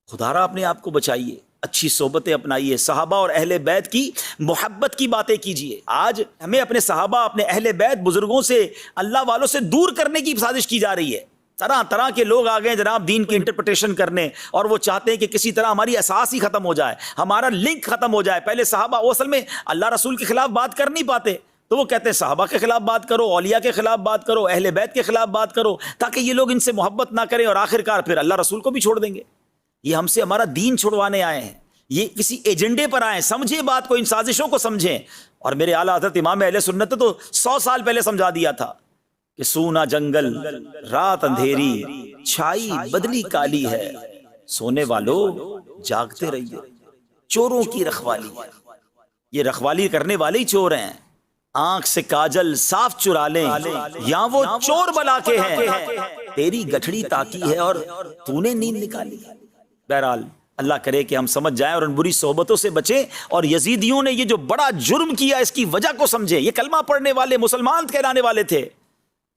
خدا را اپنے آپ کو بچائیے، اچھی صحبتیں اپنائیے، صحابہ اور اہل بیت کی محبت کی باتیں کیجیے۔ آج ہمیں اپنے صحابہ، اپنے اہل بیت بزرگوں سے، اللہ والوں سے دور کرنے کی سازش کی جا رہی ہے۔ طرح طرح کے لوگ آ گئے جناب دین کی انٹرپریٹیشن کرنے، اور وہ چاہتے ہیں کہ کسی طرح ہماری اساس ہی ختم ہو جائے، ہمارا لنک ختم ہو جائے۔ پہلے صحابہ، وہ اصل میں اللہ رسول کے خلاف بات کر نہیں پاتے، تو وہ کہتے ہیں صحابہ کے خلاف بات کرو، اولیاء کے خلاف بات کرو، اہل بیت کے خلاف بات کرو، تاکہ یہ لوگ ان سے محبت نہ کریں، اور آخرکار پھر اللہ رسول کو بھی چھوڑ دیں گے۔ یہ ہم سے ہمارا دین چھڑوانے آئے ہیں، یہ کسی ایجنڈے پر آئے ہیں۔ سمجھیں بات کو، ان سازشوں کو سمجھیں۔ اور میرے اعلیٰ حضرت امام اہل سنت نے تو 100 سال پہلے سمجھا دیا تھا کہ سونا جنگل، رات اندھیری، چھائی بدلی کالی ہے، سونے والوں جاگتے رہیے، چوروں کی رکھوالی ہے۔ یہ رکھوالی کرنے والے ہی چور ہیں، آنکھ سے کاجل صاف چرا لیں یا وہ چور بلا کے ہیں، تیری گٹھڑی تاکی ہے اور تو نے نیند نکالی۔ بہرحال اللہ کرے کہ ہم سمجھ جائیں اور ان بری صحبتوں سے بچیں، اور یزیدیوں نے یہ جو بڑا جرم کیا اس کی وجہ کو سمجھیں۔ یہ کلمہ پڑھنے والے، مسلمان کہلانے والے تھے،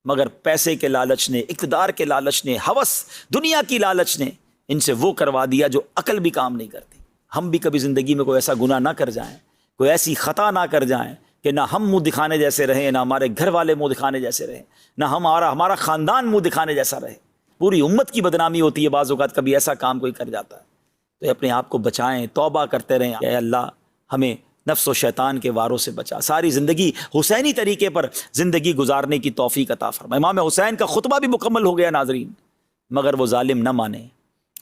مگر پیسے کے لالچ نے، اقتدار کے لالچ نے، ہوس دنیا کی لالچ نے ان سے وہ کروا دیا جو عقل بھی کام نہیں کرتی۔ ہم بھی کبھی زندگی میں کوئی ایسا گناہ نہ کر جائیں، کوئی ایسی خطا نہ کر جائیں کہ نہ ہم منہ دکھانے جیسے رہیں، نہ ہمارے گھر والے منہ دکھانے جیسے رہیں، نہ ہمارا خاندان منہ دکھانے جیسا رہے۔ پوری امت کی بدنامی ہوتی ہے بعض اوقات کبھی ایسا کام کوئی کر جاتا ہے۔ تو اپنے آپ کو بچائیں، توبہ کرتے رہیں، اے اللہ ہمیں نفس و شیطان کے واروں سے بچا، ساری زندگی حسینی طریقے پر زندگی گزارنے کی توفیق عطا فرما۔ امام حسین کا خطبہ بھی مکمل ہو گیا ناظرین، مگر وہ ظالم نہ مانے،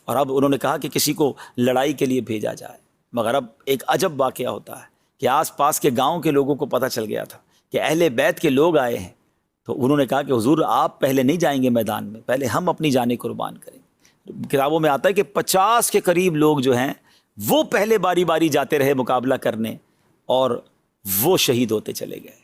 اور اب انہوں نے کہا کہ کسی کو لڑائی کے لیے بھیجا جائے۔ مگر اب ایک عجب واقعہ ہوتا ہے کہ آس پاس کے گاؤں کے لوگوں کو پتہ چل گیا تھا کہ اہل بیت کے لوگ آئے ہیں، تو انہوں نے کہا کہ حضور آپ پہلے نہیں جائیں گے میدان میں، پہلے ہم اپنی جانیں قربان کریں گے۔ کتابوں میں آتا ہے کہ 50 کے قریب لوگ جو ہیں وہ پہلے باری باری جاتے رہے مقابلہ کرنے، اور وہ شہید ہوتے چلے گئے۔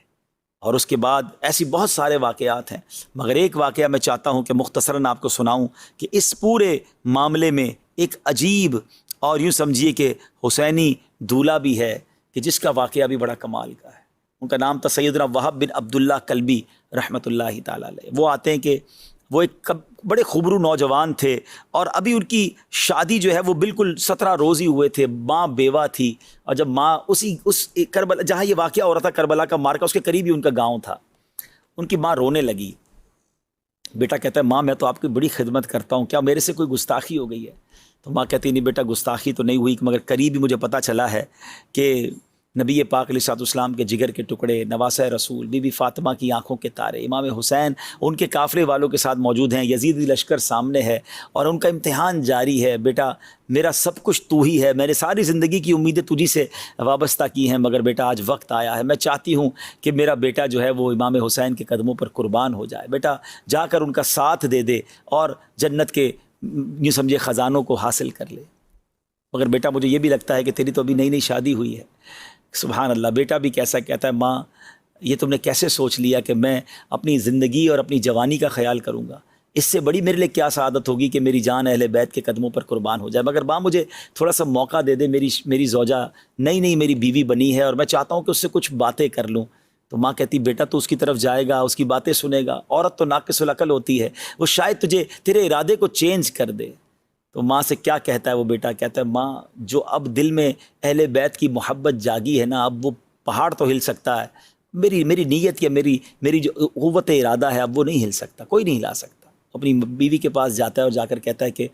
اور اس کے بعد ایسی بہت سارے واقعات ہیں، مگر ایک واقعہ میں چاہتا ہوں کہ مختصراً آپ کو سناؤں کہ اس پورے معاملے میں ایک عجیب، اور یوں سمجھیے کہ حسینی دولہ بھی ہے کہ جس کا واقعہ بھی بڑا کمال کا ہے۔ ان کا نام تھا سیدنا وہب بن عبداللہ کلبی رحمۃ اللہ تعالیٰ علیہ۔ وہ آتے ہیں کہ وہ ایک بڑے خوبرو نوجوان تھے، اور ابھی ان کی شادی جو ہے وہ بالکل 17 روز ہی ہوئے تھے، ماں بیوہ تھی، اور جب ماں اس کربلا جہاں یہ واقعہ ہو رہا تھا، کربلا کا مارکا، اس کے قریب ہی ان کا گاؤں تھا۔ ان کی ماں رونے لگی۔ بیٹا کہتا ہے ماں میں تو آپ کی بڑی خدمت کرتا ہوں، کیا میرے سے کوئی گستاخی ہو گئی ہے؟ تو ماں کہتی نہیں بیٹا گستاخی تو نہیں ہوئی، مگر قریب ہی مجھے پتہ چلا ہے کہ نبی پاک علیہ الصلوۃ والسلام کے جگر کے ٹکڑے، نواسہ رسول، بی بی فاطمہ کی آنکھوں کے تارے، امام حسین ان کے قافلے والوں کے ساتھ موجود ہیں، یزیدی لشکر سامنے ہے، اور ان کا امتحان جاری ہے۔ بیٹا میرا سب کچھ تو ہی ہے، میں نے ساری زندگی کی امیدیں تجھی سے وابستہ کی ہیں، مگر بیٹا آج وقت آیا ہے، میں چاہتی ہوں کہ میرا بیٹا جو ہے وہ امام حسین کے قدموں پر قربان ہو جائے۔ بیٹا جا کر ان کا ساتھ دے دے اور جنت کے یوں سمجھے خزانوں کو حاصل کر لے، مگر بیٹا مجھے یہ بھی لگتا ہے کہ تیری تو ابھی نئی نئی شادی ہوئی ہے۔ سبحان اللہ، بیٹا بھی کیسا کہتا ہے ماں یہ تم نے کیسے سوچ لیا کہ میں اپنی زندگی اور اپنی جوانی کا خیال کروں گا؟ اس سے بڑی میرے لیے کیا سعادت ہوگی کہ میری جان اہل بیت کے قدموں پر قربان ہو جائے، مگر ماں مجھے تھوڑا سا موقع دے دے، میری زوجہ نئی نئی میری بیوی بنی ہے اور میں چاہتا ہوں کہ اس سے کچھ باتیں کر لوں۔ تو ماں کہتی بیٹا تو اس کی طرف جائے گا، اس کی باتیں سنے گا، عورت تو ناقص العقل ہوتی ہے، وہ شاید تیرے ارادے کو چینج کر دے۔ تو ماں سے کیا کہتا ہے وہ بیٹا؟ کہتا ہے ماں جو اب دل میں اہل بیت کی محبت جاگی ہے نا، اب وہ پہاڑ تو ہل سکتا ہے، میری نیت یا میری جو قوت ارادہ ہے اب وہ نہیں ہل سکتا، کوئی نہیں ہلا سکتا۔ اپنی بیوی کے پاس جاتا ہے اور جا کر کہتا ہے کہ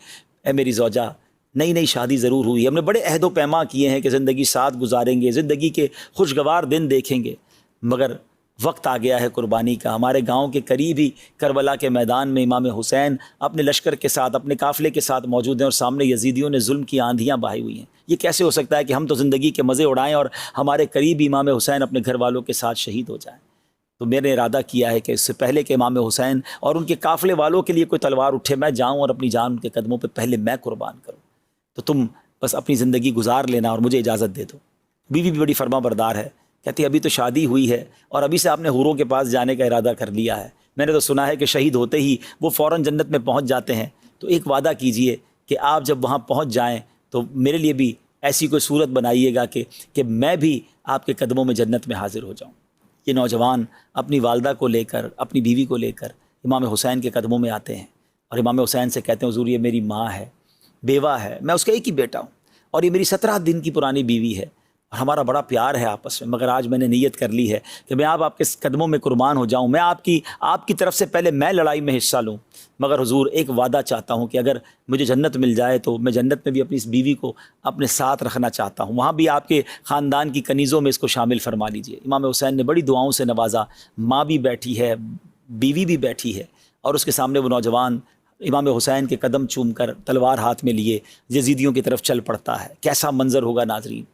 اے میری زوجہ، نئی نئی شادی ضرور ہوئی ہے، ہم نے بڑے عہد و پیما کیے ہیں کہ زندگی ساتھ گزاریں گے، زندگی کے خوشگوار دن دیکھیں گے، مگر وقت آ گیا ہے قربانی کا۔ ہمارے گاؤں کے قریب ہی کربلا کے میدان میں امام حسین اپنے لشکر کے ساتھ، اپنے قافلے کے ساتھ موجود ہیں اور سامنے یزیدیوں نے ظلم کی آندھیاں بہائی ہوئی ہیں۔ یہ کیسے ہو سکتا ہے کہ ہم تو زندگی کے مزے اڑائیں اور ہمارے قریب امام حسین اپنے گھر والوں کے ساتھ شہید ہو جائیں؟ تو میں نے ارادہ کیا ہے کہ اس سے پہلے کہ امام حسین اور ان کے قافلے والوں کے لیے کوئی تلوار اٹھے، میں جاؤں اور اپنی جان ان کے قدموں پہ پہلے میں قربان کروں۔ تو تم بس اپنی زندگی گزار لینا اور مجھے اجازت دے دو۔ بیوی بھی بڑی فرما بردار ہے، کہتی ابھی تو شادی ہوئی ہے اور ابھی سے آپ نے حوروں کے پاس جانے کا ارادہ کر لیا ہے، میں نے تو سنا ہے کہ شہید ہوتے ہی وہ فوراً جنت میں پہنچ جاتے ہیں، تو ایک وعدہ کیجئے کہ آپ جب وہاں پہنچ جائیں تو میرے لیے بھی ایسی کوئی صورت بنائیے گا کہ میں بھی آپ کے قدموں میں جنت میں حاضر ہو جاؤں۔ یہ نوجوان اپنی والدہ کو لے کر، اپنی بیوی کو لے کر امام حسین کے قدموں میں آتے ہیں اور امام حسین سے کہتے ہیں حضور یہ میری ماں ہے، بیوہ ہے، میں اس کا ایک ہی بیٹا ہوں اور یہ میری 17 دن کی پرانی بیوی ہے اور ہمارا بڑا پیار ہے آپس میں، مگر آج میں نے نیت کر لی ہے کہ میں آپ کے قدموں میں قربان ہو جاؤں، میں آپ کی طرف سے پہلے میں لڑائی میں حصہ لوں، مگر حضور ایک وعدہ چاہتا ہوں کہ اگر مجھے جنت مل جائے تو میں جنت میں بھی اپنی اس بیوی کو اپنے ساتھ رکھنا چاہتا ہوں، وہاں بھی آپ کے خاندان کی کنیزوں میں اس کو شامل فرما لیجئے۔ امام حسین نے بڑی دعاؤں سے نوازا، ماں بھی بیٹھی ہے، بیوی بھی بیٹھی ہے اور اس کے سامنے وہ نوجوان امام حسین کے قدم چوم کر تلوار ہاتھ میں لیے یزیدیوں کی طرف چل پڑتا ہے۔ کیسا منظر ہوگا ناظرین!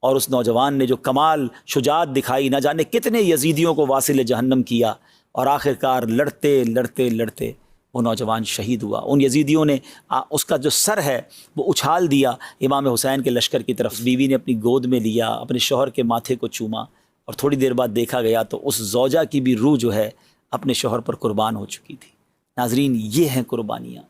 اور اس نوجوان نے جو کمال شجاعت دکھائی، نہ جانے کتنے یزیدیوں کو واصل جہنم کیا، اور آخر کار لڑتے لڑتے لڑتے وہ نوجوان شہید ہوا۔ ان یزیدیوں نے اس کا جو سر ہے وہ اچھال دیا امام حسین کے لشکر کی طرف، بیوی نے اپنی گود میں لیا، اپنے شوہر کے ماتھے کو چوما، اور تھوڑی دیر بعد دیکھا گیا تو اس زوجہ کی بھی روح جو ہے اپنے شوہر پر قربان ہو چکی تھی۔ ناظرین یہ ہیں قربانیاں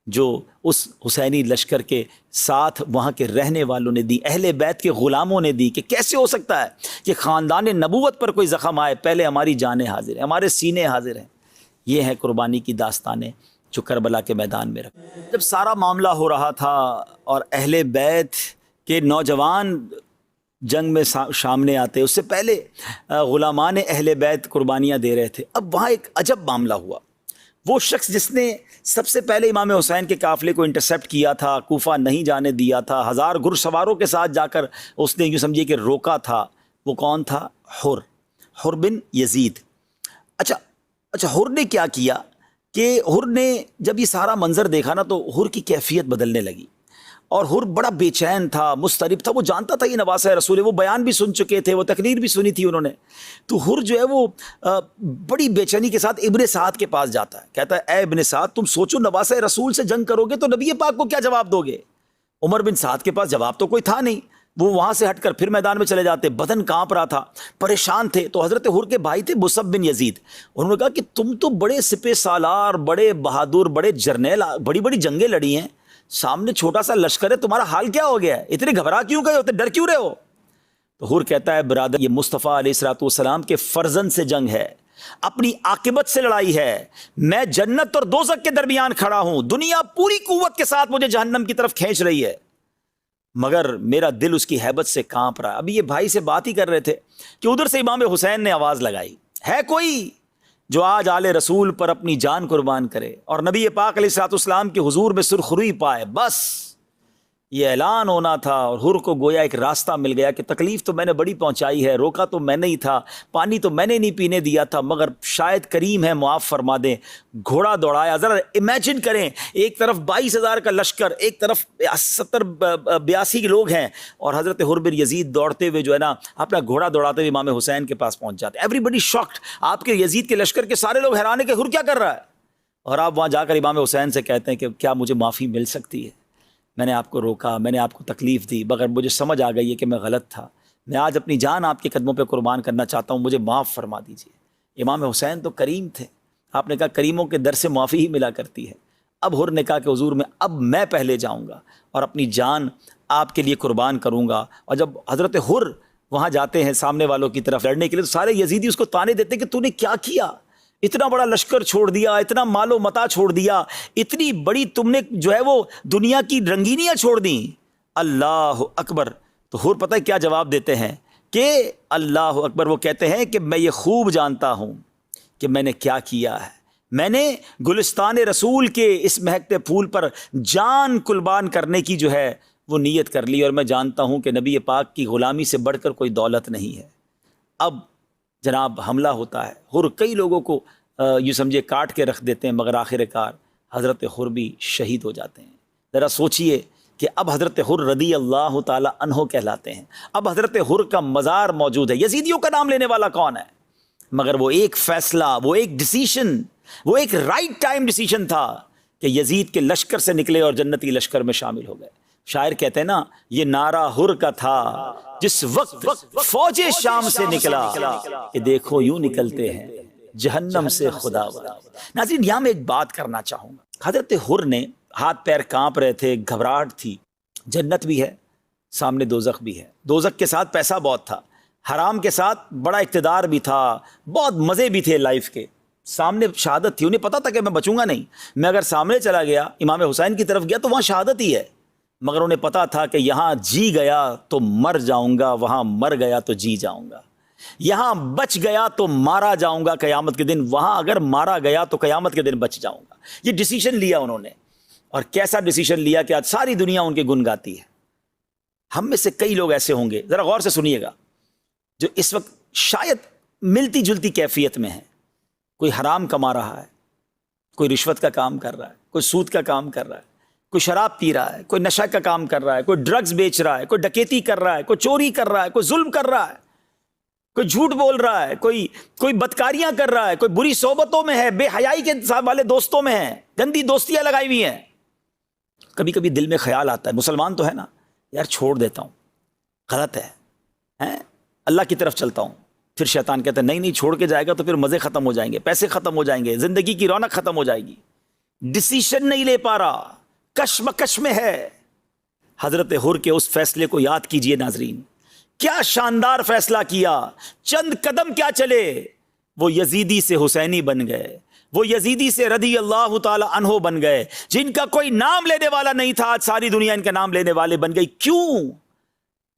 جو اس حسینی لشکر کے ساتھ وہاں کے رہنے والوں نے دی، اہل بیت کے غلاموں نے دی، کہ کیسے ہو سکتا ہے کہ خاندان نبوت پر کوئی زخم آئے، پہلے ہماری جانیں حاضر ہیں، ہمارے سینے حاضر ہیں۔ یہ ہیں قربانی کی داستانیں جو کربلا کے میدان میں رکھ۔ جب سارا معاملہ ہو رہا تھا اور اہل بیت کے نوجوان جنگ میں سامنے آتے، اس سے پہلے غلامان اہل بیت قربانیاں دے رہے تھے، اب وہاں ایک عجب معاملہ ہوا۔ وہ شخص جس نے سب سے پہلے امام حسین کے قافلے کو انٹرسیپٹ کیا تھا، کوفہ نہیں جانے دیا تھا، 1000 گھڑ سواروں کے ساتھ جا کر اس نے یوں سمجھیے کہ روکا تھا، وہ کون تھا؟ حر بن یزید۔ اچھا حر نے کیا کیا کہ حر نے جب یہ سارا منظر دیکھا نا تو حر کی کیفیت بدلنے لگی، اور حر بڑا بے چین تھا، مضطرب تھا، وہ جانتا تھا یہ نواسہ رسول ہے، وہ بیان بھی سن چکے تھے، وہ تقریر بھی سنی تھی انہوں نے۔ تو حر جو ہے وہ بڑی بے چینی کے ساتھ ابن سعد کے پاس جاتا ہے، کہتا ہے اے ابن سعد تم سوچو نواسہ رسول سے جنگ کرو گے تو نبی پاک کو کیا جواب دو گے؟ عمر بن سعد کے پاس جواب تو کوئی تھا نہیں، وہ وہاں سے ہٹ کر پھر میدان میں چلے جاتے، بدن کانپ رہا تھا، پریشان تھے۔ تو حضرت حر کے بھائی تھے مصعب بن یزید، انہوں نے کہا کہ تم تو بڑے سپہ سالار، بڑے بہادر، بڑے جرنیل، بڑی بڑی جنگیں لڑی ہیں، سامنے چھوٹا سا لشکر ہے، تمہارا حال کیا ہو گیا ہے؟ اتنے گھبرا کیوں گئے ہوتے، ڈر کیوں رہے ہو؟ تو حر کہتا ہے برادر یہ مصطفیٰ علیہ الصلوۃ والسلام کے فرزند سے جنگ ہے، اپنی عاقبت سے لڑائی ہے، میں جنت اور دوزخ کے درمیان کھڑا ہوں، دنیا پوری قوت کے ساتھ مجھے جہنم کی طرف کھینچ رہی ہے، مگر میرا دل اس کی ہیبت سے کانپ رہا ہے۔ ابھی یہ بھائی سے بات ہی کر رہے تھے کہ ادھر سے امام حسین نے آواز لگائی، ہے کوئی جو آج آل رسول پر اپنی جان قربان کرے اور نبی پاک علیہ الصلوۃ والسلام کے حضور میں سرخروئی پائے؟ بس یہ اعلان ہونا تھا، اور حر کو گویا ایک راستہ مل گیا کہ تکلیف تو میں نے بڑی پہنچائی ہے، روکا تو میں نہیں تھا، پانی تو میں نے نہیں پینے دیا تھا، مگر شاید کریم ہے معاف فرما دیں۔ گھوڑا دوڑایا، ذرا امیجن کریں، ایک طرف 22,000 کا لشکر، ایک طرف 82 لوگ ہیں، اور حضرت حر بن یزید دوڑتے ہوئے جو ہے نا اپنا گھوڑا دوڑاتے ہوئے امام حسین کے پاس پہنچ جاتے۔ ایوری بڈی شاکڈ، آپ کے یزید کے لشکر کے سارے لوگ حیران ہیں کہ حر کیا کر رہا ہے؟ اور آپ وہاں جا کر امام حسین سے کہتے ہیں کہ کیا مجھے معافی مل سکتی ہے، میں نے آپ کو روکا، میں نے آپ کو تکلیف دی، مگر مجھے سمجھ آ گئی ہے کہ میں غلط تھا، میں آج اپنی جان آپ کے قدموں پہ قربان کرنا چاہتا ہوں، مجھے معاف فرما دیجیے۔ امام حسین تو کریم تھے، آپ نے کہا کریموں کے در سے معافی ہی ملا کرتی ہے۔ اب حر نے کہا کہ حضور اب میں پہلے جاؤں گا اور اپنی جان آپ کے لیے قربان کروں گا۔ اور جب حضرت حر وہاں جاتے ہیں سامنے والوں کی طرف لڑنے کے لیے تو سارے یزیدی اس کو تانے دیتے ہیں کہ تو نے کیا کیا، اتنا بڑا لشکر چھوڑ دیا، اتنا مال و متا چھوڑ دیا، اتنی بڑی تم نے جو ہے وہ دنیا کی رنگینیاں چھوڑ دیں۔ اللہ اکبر۔ تو حر پتہ ہے کیا جواب دیتے ہیں کہ اللہ اکبر، وہ کہتے ہیں کہ میں یہ خوب جانتا ہوں کہ میں نے کیا کیا ہے، میں نے گلستان رسول کے اس مہکتے پھول پر جان قربان کرنے کی جو ہے وہ نیت کر لی، اور میں جانتا ہوں کہ نبی پاک کی غلامی سے بڑھ کر کوئی دولت نہیں ہے۔ اب جناب حملہ ہوتا ہے، حر کئی لوگوں کو یوں سمجھے کاٹ کے رکھ دیتے ہیں، مگر آخر کار حضرت حر بھی شہید ہو جاتے ہیں۔ ذرا سوچئے کہ اب حضرت حر رضی اللہ تعالی عنہ کہلاتے ہیں، اب حضرت حر کا مزار موجود ہے۔ یزیدیوں کا نام لینے والا کون ہے؟ مگر وہ ایک فیصلہ، وہ ایک ڈیسیشن، وہ ایک رائٹ ٹائم ڈیسیشن تھا کہ یزید کے لشکر سے نکلے اور جنتی لشکر میں شامل ہو گئے۔ شاعر کہتے ہیں نا، یہ نعرہ حر کا تھا جس وقت فوج شام سے نکلا، کہ دیکھو یوں نکلتے ہیں جہنم سے خدا ور۔ ناظرین یہاں میں ایک بات کرنا چاہوں گا، حضرت حر نے ہاتھ پیر کانپ رہے تھے، گھبراہٹ تھی، جنت بھی ہے سامنے دوزخ بھی ہے، دوزخ کے ساتھ پیسہ بہت تھا، حرام کے ساتھ بڑا اقتدار بھی تھا، بہت مزے بھی تھے لائف کے، سامنے شہادت تھی، انہیں پتا تھا کہ میں بچوں گا نہیں، میں اگر سامنے چلا گیا امام حسین کی طرف گیا تو وہاں شہادت ہی ہے، مگر انہیں پتا تھا کہ یہاں جی گیا تو مر جاؤں گا، وہاں مر گیا تو جی جاؤں گا، یہاں بچ گیا تو مارا جاؤں گا قیامت کے دن، وہاں اگر مارا گیا تو قیامت کے دن بچ جاؤں گا۔ یہ ڈیسیشن لیا انہوں نے، اور کیسا ڈیسیشن لیا کہ آج ساری دنیا ان کے گن گاتی ہے۔ ہم میں سے کئی لوگ ایسے ہوں گے، ذرا غور سے سنیے گا، جو اس وقت شاید ملتی جلتی کیفیت میں ہیں، کوئی حرام کما رہا ہے، کوئی رشوت کا کام کر رہا ہے، کوئی سود کا کام کر رہا ہے، کوئی شراب پی رہا ہے، کوئی نشہ کا کام کر رہا ہے، کوئی ڈرگز بیچ رہا ہے، کوئی ڈکیتی کر رہا ہے، کوئی چوری کر رہا ہے، کوئی ظلم کر رہا ہے، کوئی جھوٹ بول رہا ہے، کوئی بدکاریاں کر رہا ہے، کوئی بری صحبتوں میں ہے، بے حیائی کے والے دوستوں میں ہے، گندی دوستیاں لگائی ہوئی ہیں۔ کبھی کبھی دل میں خیال آتا ہے، مسلمان تو ہے نا، یار چھوڑ دیتا ہوں، غلط ہے، اللہ کی طرف چلتا ہوں۔ پھر شیطان کہتا ہے نہیں چھوڑ کے جائے گا تو پھر مزے ختم ہو جائیں گے، پیسے ختم ہو جائیں گے، زندگی کی رونق ختم ہو جائے گی، ڈیسیشن نہیں لے پا رہا، کشمکش میں ہے۔ حضرت حر کے اس فیصلے کو یاد کیجئے ناظرین، کیا شاندار فیصلہ کیا، چند قدم کیا چلے، وہ یزیدی سے حسینی بن گئے، وہ یزیدی سے رضی اللہ تعالی عنہ بن گئے، جن کا کوئی نام لینے والا نہیں تھا آج ساری دنیا ان کا نام لینے والے بن گئی۔ کیوں؟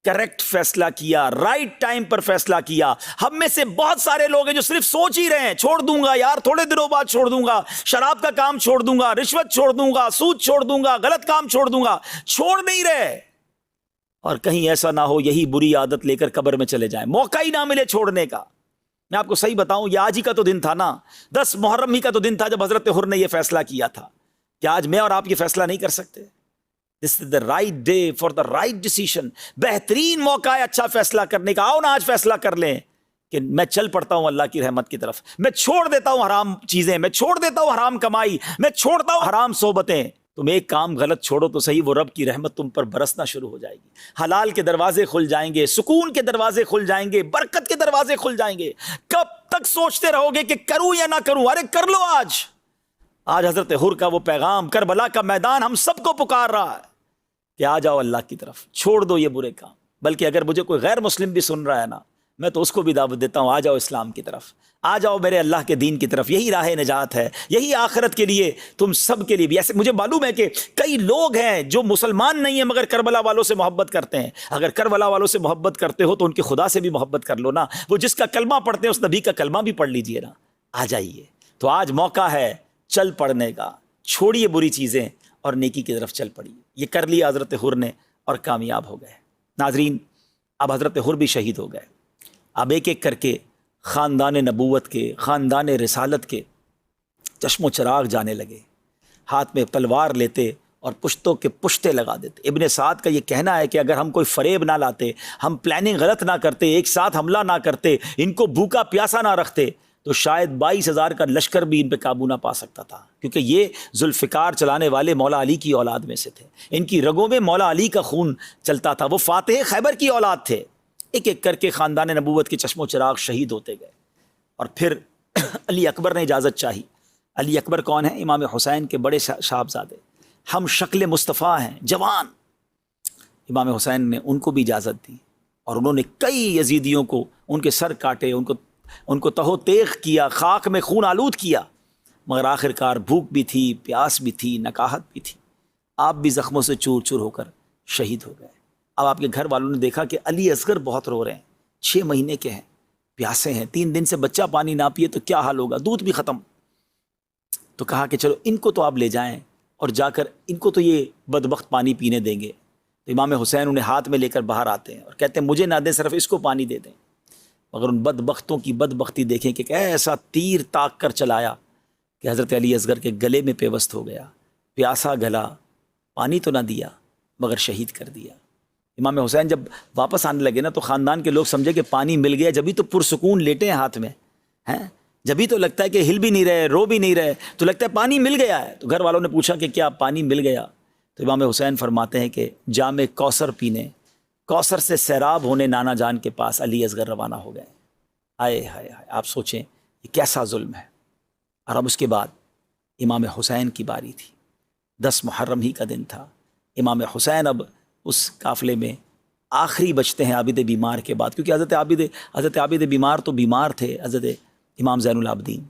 کریکٹ فیصلہ کیا، رائٹ ٹائم پر فیصلہ کیا۔ ہم میں سے بہت سارے لوگ ہیں جو صرف سوچ ہی رہے ہیں چھوڑ دوں گا یار، تھوڑے دنوں بعد چھوڑ دوں گا، شراب کا کام چھوڑ دوں گا، رشوت چھوڑ دوں گا، سود چھوڑ دوں گا، غلط کام چھوڑ دوں گا، چھوڑ نہیں رہے، اور کہیں ایسا نہ ہو یہی بری عادت لے کر قبر میں چلے جائیں، موقع ہی نہ ملے چھوڑنے کا۔ میں آپ کو صحیح بتاؤں، یہ آج ہی کا تو دن تھا نا، 10 محرم ہی کا تو دن تھا جب حضرت حر نے یہ فیصلہ کیا تھا۔ کیا آج میں اور آپ یہ فیصلہ نہیں کر سکتے؟ This is the right day for the right decision۔ بہترین موقع ہے اچھا فیصلہ کرنے کا۔ آؤ نا آج فیصلہ کر لیں کہ میں چل پڑتا ہوں اللہ کی رحمت کی طرف، میں چھوڑ دیتا ہوں حرام چیزیں، میں چھوڑ دیتا ہوں حرام کمائی، میں چھوڑتا ہوں حرام صحبتیں۔ تم ایک کام غلط چھوڑو تو صحیح، وہ رب کی رحمت تم پر برسنا شروع ہو جائے گی، حلال کے دروازے کھل جائیں گے، سکون کے دروازے کھل جائیں گے، برکت کے دروازے کھل جائیں گے۔ کب تک سوچتے رہو گے کہ کروں یا نہ کروں؟ ارے کر لو آج۔ آج حضرت حر کا وہ پیغام، کربلا کا میدان ہم سب کو پکار رہا ہے کہ آ جاؤ اللہ کی طرف، چھوڑ دو یہ برے کام۔ بلکہ اگر مجھے کوئی غیر مسلم بھی سن رہا ہے نا، میں تو اس کو بھی دعوت دیتا ہوں، آ جاؤ اسلام کی طرف، آ جاؤ میرے اللہ کے دین کی طرف، یہی راہ نجات ہے، یہی آخرت کے لیے تم سب کے لیے بھی۔ ایسے مجھے معلوم ہے کہ کئی لوگ ہیں جو مسلمان نہیں ہیں مگر کربلا والوں سے محبت کرتے ہیں۔ اگر کربلا والوں سے محبت کرتے ہو تو ان کے خدا سے بھی محبت کر لو نا، وہ جس کا کلمہ پڑھتے ہیں اس نبی کا کلمہ بھی پڑھ لیجئے نا، آ جائیے۔ تو آج موقع ہے چل پڑنے کا، چھوڑیے بری چیزیں اور نیکی کی طرف چل پڑیے۔ یہ کر لیا حضرت حر نے اور کامیاب ہو گئے۔ ناظرین اب حضرت حر بھی شہید ہو گئے، اب ایک ایک کر کے خاندان نبوت کے، خاندان رسالت کے چشم و چراغ جانے لگے، ہاتھ میں تلوار لیتے اور پشتوں کے پشتے لگا دیتے۔ ابن سعد کا یہ کہنا ہے کہ اگر ہم کوئی فریب نہ لاتے، ہم پلاننگ غلط نہ کرتے، ایک ساتھ حملہ نہ کرتے، ان کو بھوکا پیاسا نہ رکھتے، تو شاید 22,000 کا لشکر بھی ان پہ قابو نہ پا سکتا تھا، کیونکہ یہ ذوالفقار چلانے والے مولا علی کی اولاد میں سے تھے، ان کی رگوں میں مولا علی کا خون چلتا تھا، وہ فاتح خیبر کی اولاد تھے۔ ایک ایک کر کے خاندان نبوت کے چشم و چراغ شہید ہوتے گئے، اور پھر علی اکبر نے اجازت چاہی۔ علی اکبر کون ہیں؟ امام حسین کے بڑے صاحبزادے، ہم شکل مصطفیٰ ہیں، جوان۔ امام حسین نے ان کو بھی اجازت دی، اور انہوں نے کئی یزیدیوں کو ان کے سر کاٹے، ان کو تہو تیغ کیا، خاک میں خون آلود کیا، مگر آخر کار بھوک بھی تھی، پیاس بھی تھی، نکاہت بھی تھی، آپ بھی زخموں سے چور چور ہو کر شہید ہو گئے۔ اب آپ کے گھر والوں نے دیکھا کہ علی اصغر بہت رو رہے ہیں، 6 مہینے کے ہیں، پیاسے ہیں، 3 دن سے بچہ پانی نہ پیے تو کیا حال ہوگا، دودھ بھی ختم۔ تو کہا کہ چلو ان کو تو آپ لے جائیں اور جا کر ان کو تو یہ بدبخت پانی پینے دیں گے۔ تو امام حسین انہیں ہاتھ میں لے کر باہر آتے ہیں اور کہتے ہیں مجھے نہ دیں، صرف اس کو پانی دے دیں۔ مگر ان بدبختوں کی بدبختی دیکھیں کہ ایسا تیر تاک کر چلایا کہ حضرت علی اصغر کے گلے میں پیوست ہو گیا، پیاسا گلا، پانی تو نہ دیا مگر شہید کر دیا۔ امام حسین جب واپس آنے لگے نا تو خاندان کے لوگ سمجھے کہ پانی مل گیا، جبھی تو پرسکون لیٹے ہیں ہاتھ میں، ہیں جبھی تو لگتا ہے کہ ہل بھی نہیں رہے، رو بھی نہیں رہے، تو لگتا ہے پانی مل گیا ہے۔ تو گھر والوں نے پوچھا کہ کیا پانی مل گیا؟ تو امام حسین فرماتے ہیں کہ جام کوثر پینے، کوثر سے سیراب ہونے نانا جان کے پاس علی اصغر روانہ ہو گئے۔ آئے ہائے ہائے، آپ سوچیں یہ کیسا ظلم ہے۔ اور اب اس کے بعد امام حسین کی باری تھی، 10 محرم ہی کا دن تھا۔ امام حسین اب اس قافلے میں آخری بچتے ہیں عابد بیمار کے بعد، کیونکہ حضرت عابد بیمار تو بیمار تھے، حضرت امام زین العابدین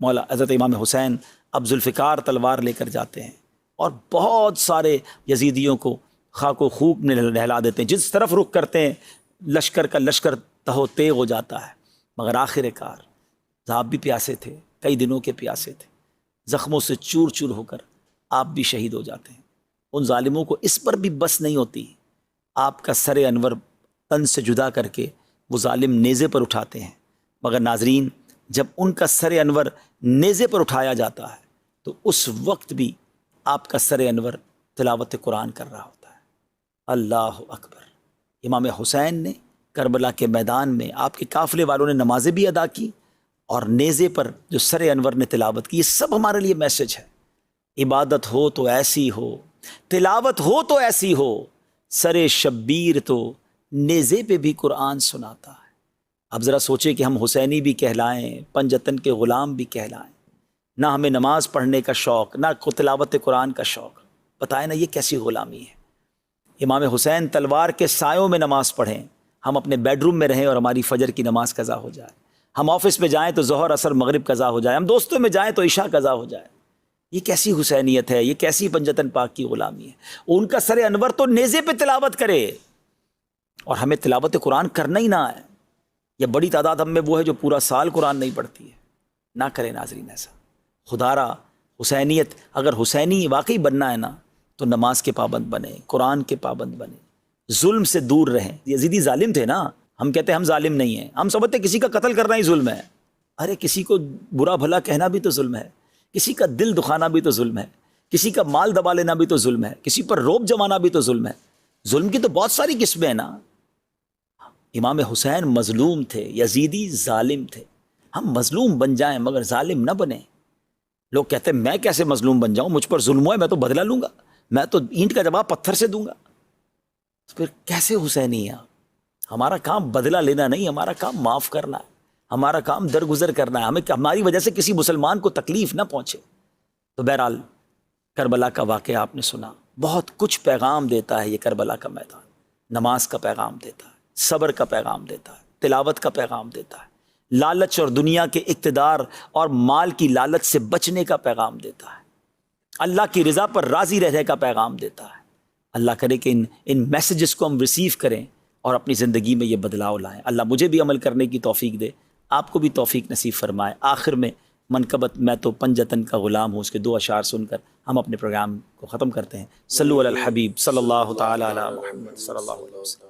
مولا حضرت امام حسین اب ذوالفقار تلوار لے کر جاتے ہیں اور بہت سارے یزیدیوں کو خاک و خوب میں نہلا دیتے ہیں، جس طرف رخ کرتے ہیں لشکر کا لشکر تہو تیغ ہو جاتا ہے۔ مگر آخر کار آپ بھی پیاسے تھے، کئی دنوں کے پیاسے تھے، زخموں سے چور چور ہو کر آپ بھی شہید ہو جاتے ہیں۔ ان ظالموں کو اس پر بھی بس نہیں ہوتی، آپ کا سر انور تن سے جدا کر کے وہ ظالم نیزے پر اٹھاتے ہیں۔ مگر ناظرین، جب ان کا سر انور نیزے پر اٹھایا جاتا ہے تو اس وقت بھی آپ کا سر انور تلاوت قرآن کر رہا ہوتا ہے۔ اللہ اکبر۔ امام حسین نے کربلا کے میدان میں آپ کے قافلے والوں نے نمازیں بھی ادا کی، اور نیزے پر جو سر انور نے تلاوت کی، یہ سب ہمارے لیے میسج ہے۔ عبادت ہو تو ایسی ہو، تلاوت ہو تو ایسی ہو، سر شبیر تو نیزے پہ بھی قرآن سناتا ہے۔ اب ذرا سوچیں کہ ہم حسینی بھی کہلائیں، پنجتن کے غلام بھی کہلائیں، نہ ہمیں نماز پڑھنے کا شوق، نہ تلاوت قرآن کا شوق، بتائیں نا یہ کیسی غلامی ہے۔ امام حسین تلوار کے سایوں میں نماز پڑھیں، ہم اپنے بیڈ روم میں رہیں اور ہماری فجر کی نماز قضا ہو جائے، ہم آفس میں جائیں تو ظہر عصر مغرب قضا ہو جائے، ہم دوستوں میں جائیں تو عشاء قضا ہو جائے۔ یہ کیسی حسینیت ہے، یہ کیسی پنجتن پاک کی غلامی ہے۔ ان کا سر انور تو نیزے پہ تلاوت کرے اور ہمیں تلاوت قرآن کرنا ہی نہ ہے۔ یا بڑی تعداد ہم میں وہ ہے جو پورا سال قرآن نہیں پڑھتی ہے۔ نہ کرے ناظرین ایسا، خدا را حسینیت، اگر حسینی واقعی بننا ہے نا تو نماز کے پابند بنے، قرآن کے پابند بنے، ظلم سے دور رہیں۔ یزیدی ظالم تھے نا، ہم کہتے ہیں ہم ظالم نہیں ہیں، ہم سمجھتے کسی کا قتل کرنا ہی ظلم ہے۔ ارے کسی کو برا بھلا کہنا بھی تو ظلم ہے، کسی کا دل دکھانا بھی تو ظلم ہے، کسی کا مال دبا لینا بھی تو ظلم ہے، کسی پر روب جمانا بھی تو ظلم ہے۔ ظلم کی تو بہت ساری قسمیں ہیں نا۔ امام حسین مظلوم تھے، یزیدی ظالم تھے۔ ہم مظلوم بن جائیں مگر ظالم نہ بنیں۔ لوگ کہتے ہیں میں کیسے مظلوم بن جاؤں، مجھ پر ظلم ہے، میں تو بدلہ لوں گا، میں تو اینٹ کا جواب پتھر سے دوں گا۔ تو پھر کیسے حسینی ہیں آپ؟ ہمارا کام بدلہ لینا نہیں، ہمارا کام معاف کرنا ہے، ہمارا کام درگزر کرنا ہے، ہمیں ہماری وجہ سے کسی مسلمان کو تکلیف نہ پہنچے۔ تو بہرحال کربلا کا واقعہ آپ نے سنا، بہت کچھ پیغام دیتا ہے یہ کربلا کا میدان۔ نماز کا پیغام دیتا ہے، صبر کا پیغام دیتا ہے، تلاوت کا پیغام دیتا ہے، لالچ اور دنیا کے اقتدار اور مال کی لالچ سے بچنے کا پیغام دیتا ہے، اللہ کی رضا پر راضی رہنے کا پیغام دیتا ہے۔ اللہ کرے کہ ان میسیجز کو ہم ریسیو کریں اور اپنی زندگی میں یہ بدلاؤ لائیں۔ اللہ مجھے بھی عمل کرنے کی توفیق دے، آپ کو بھی توفیق نصیب فرمائے۔ آخر میں منقبت میں تو پنجتن کا غلام ہوں، اس کے 2 اشعار سن کر ہم اپنے پروگرام کو ختم کرتے ہیں۔ صلو علی الحبیب صلی اللہ تعالی علی محمد صلی اللہ علیہ وسلم۔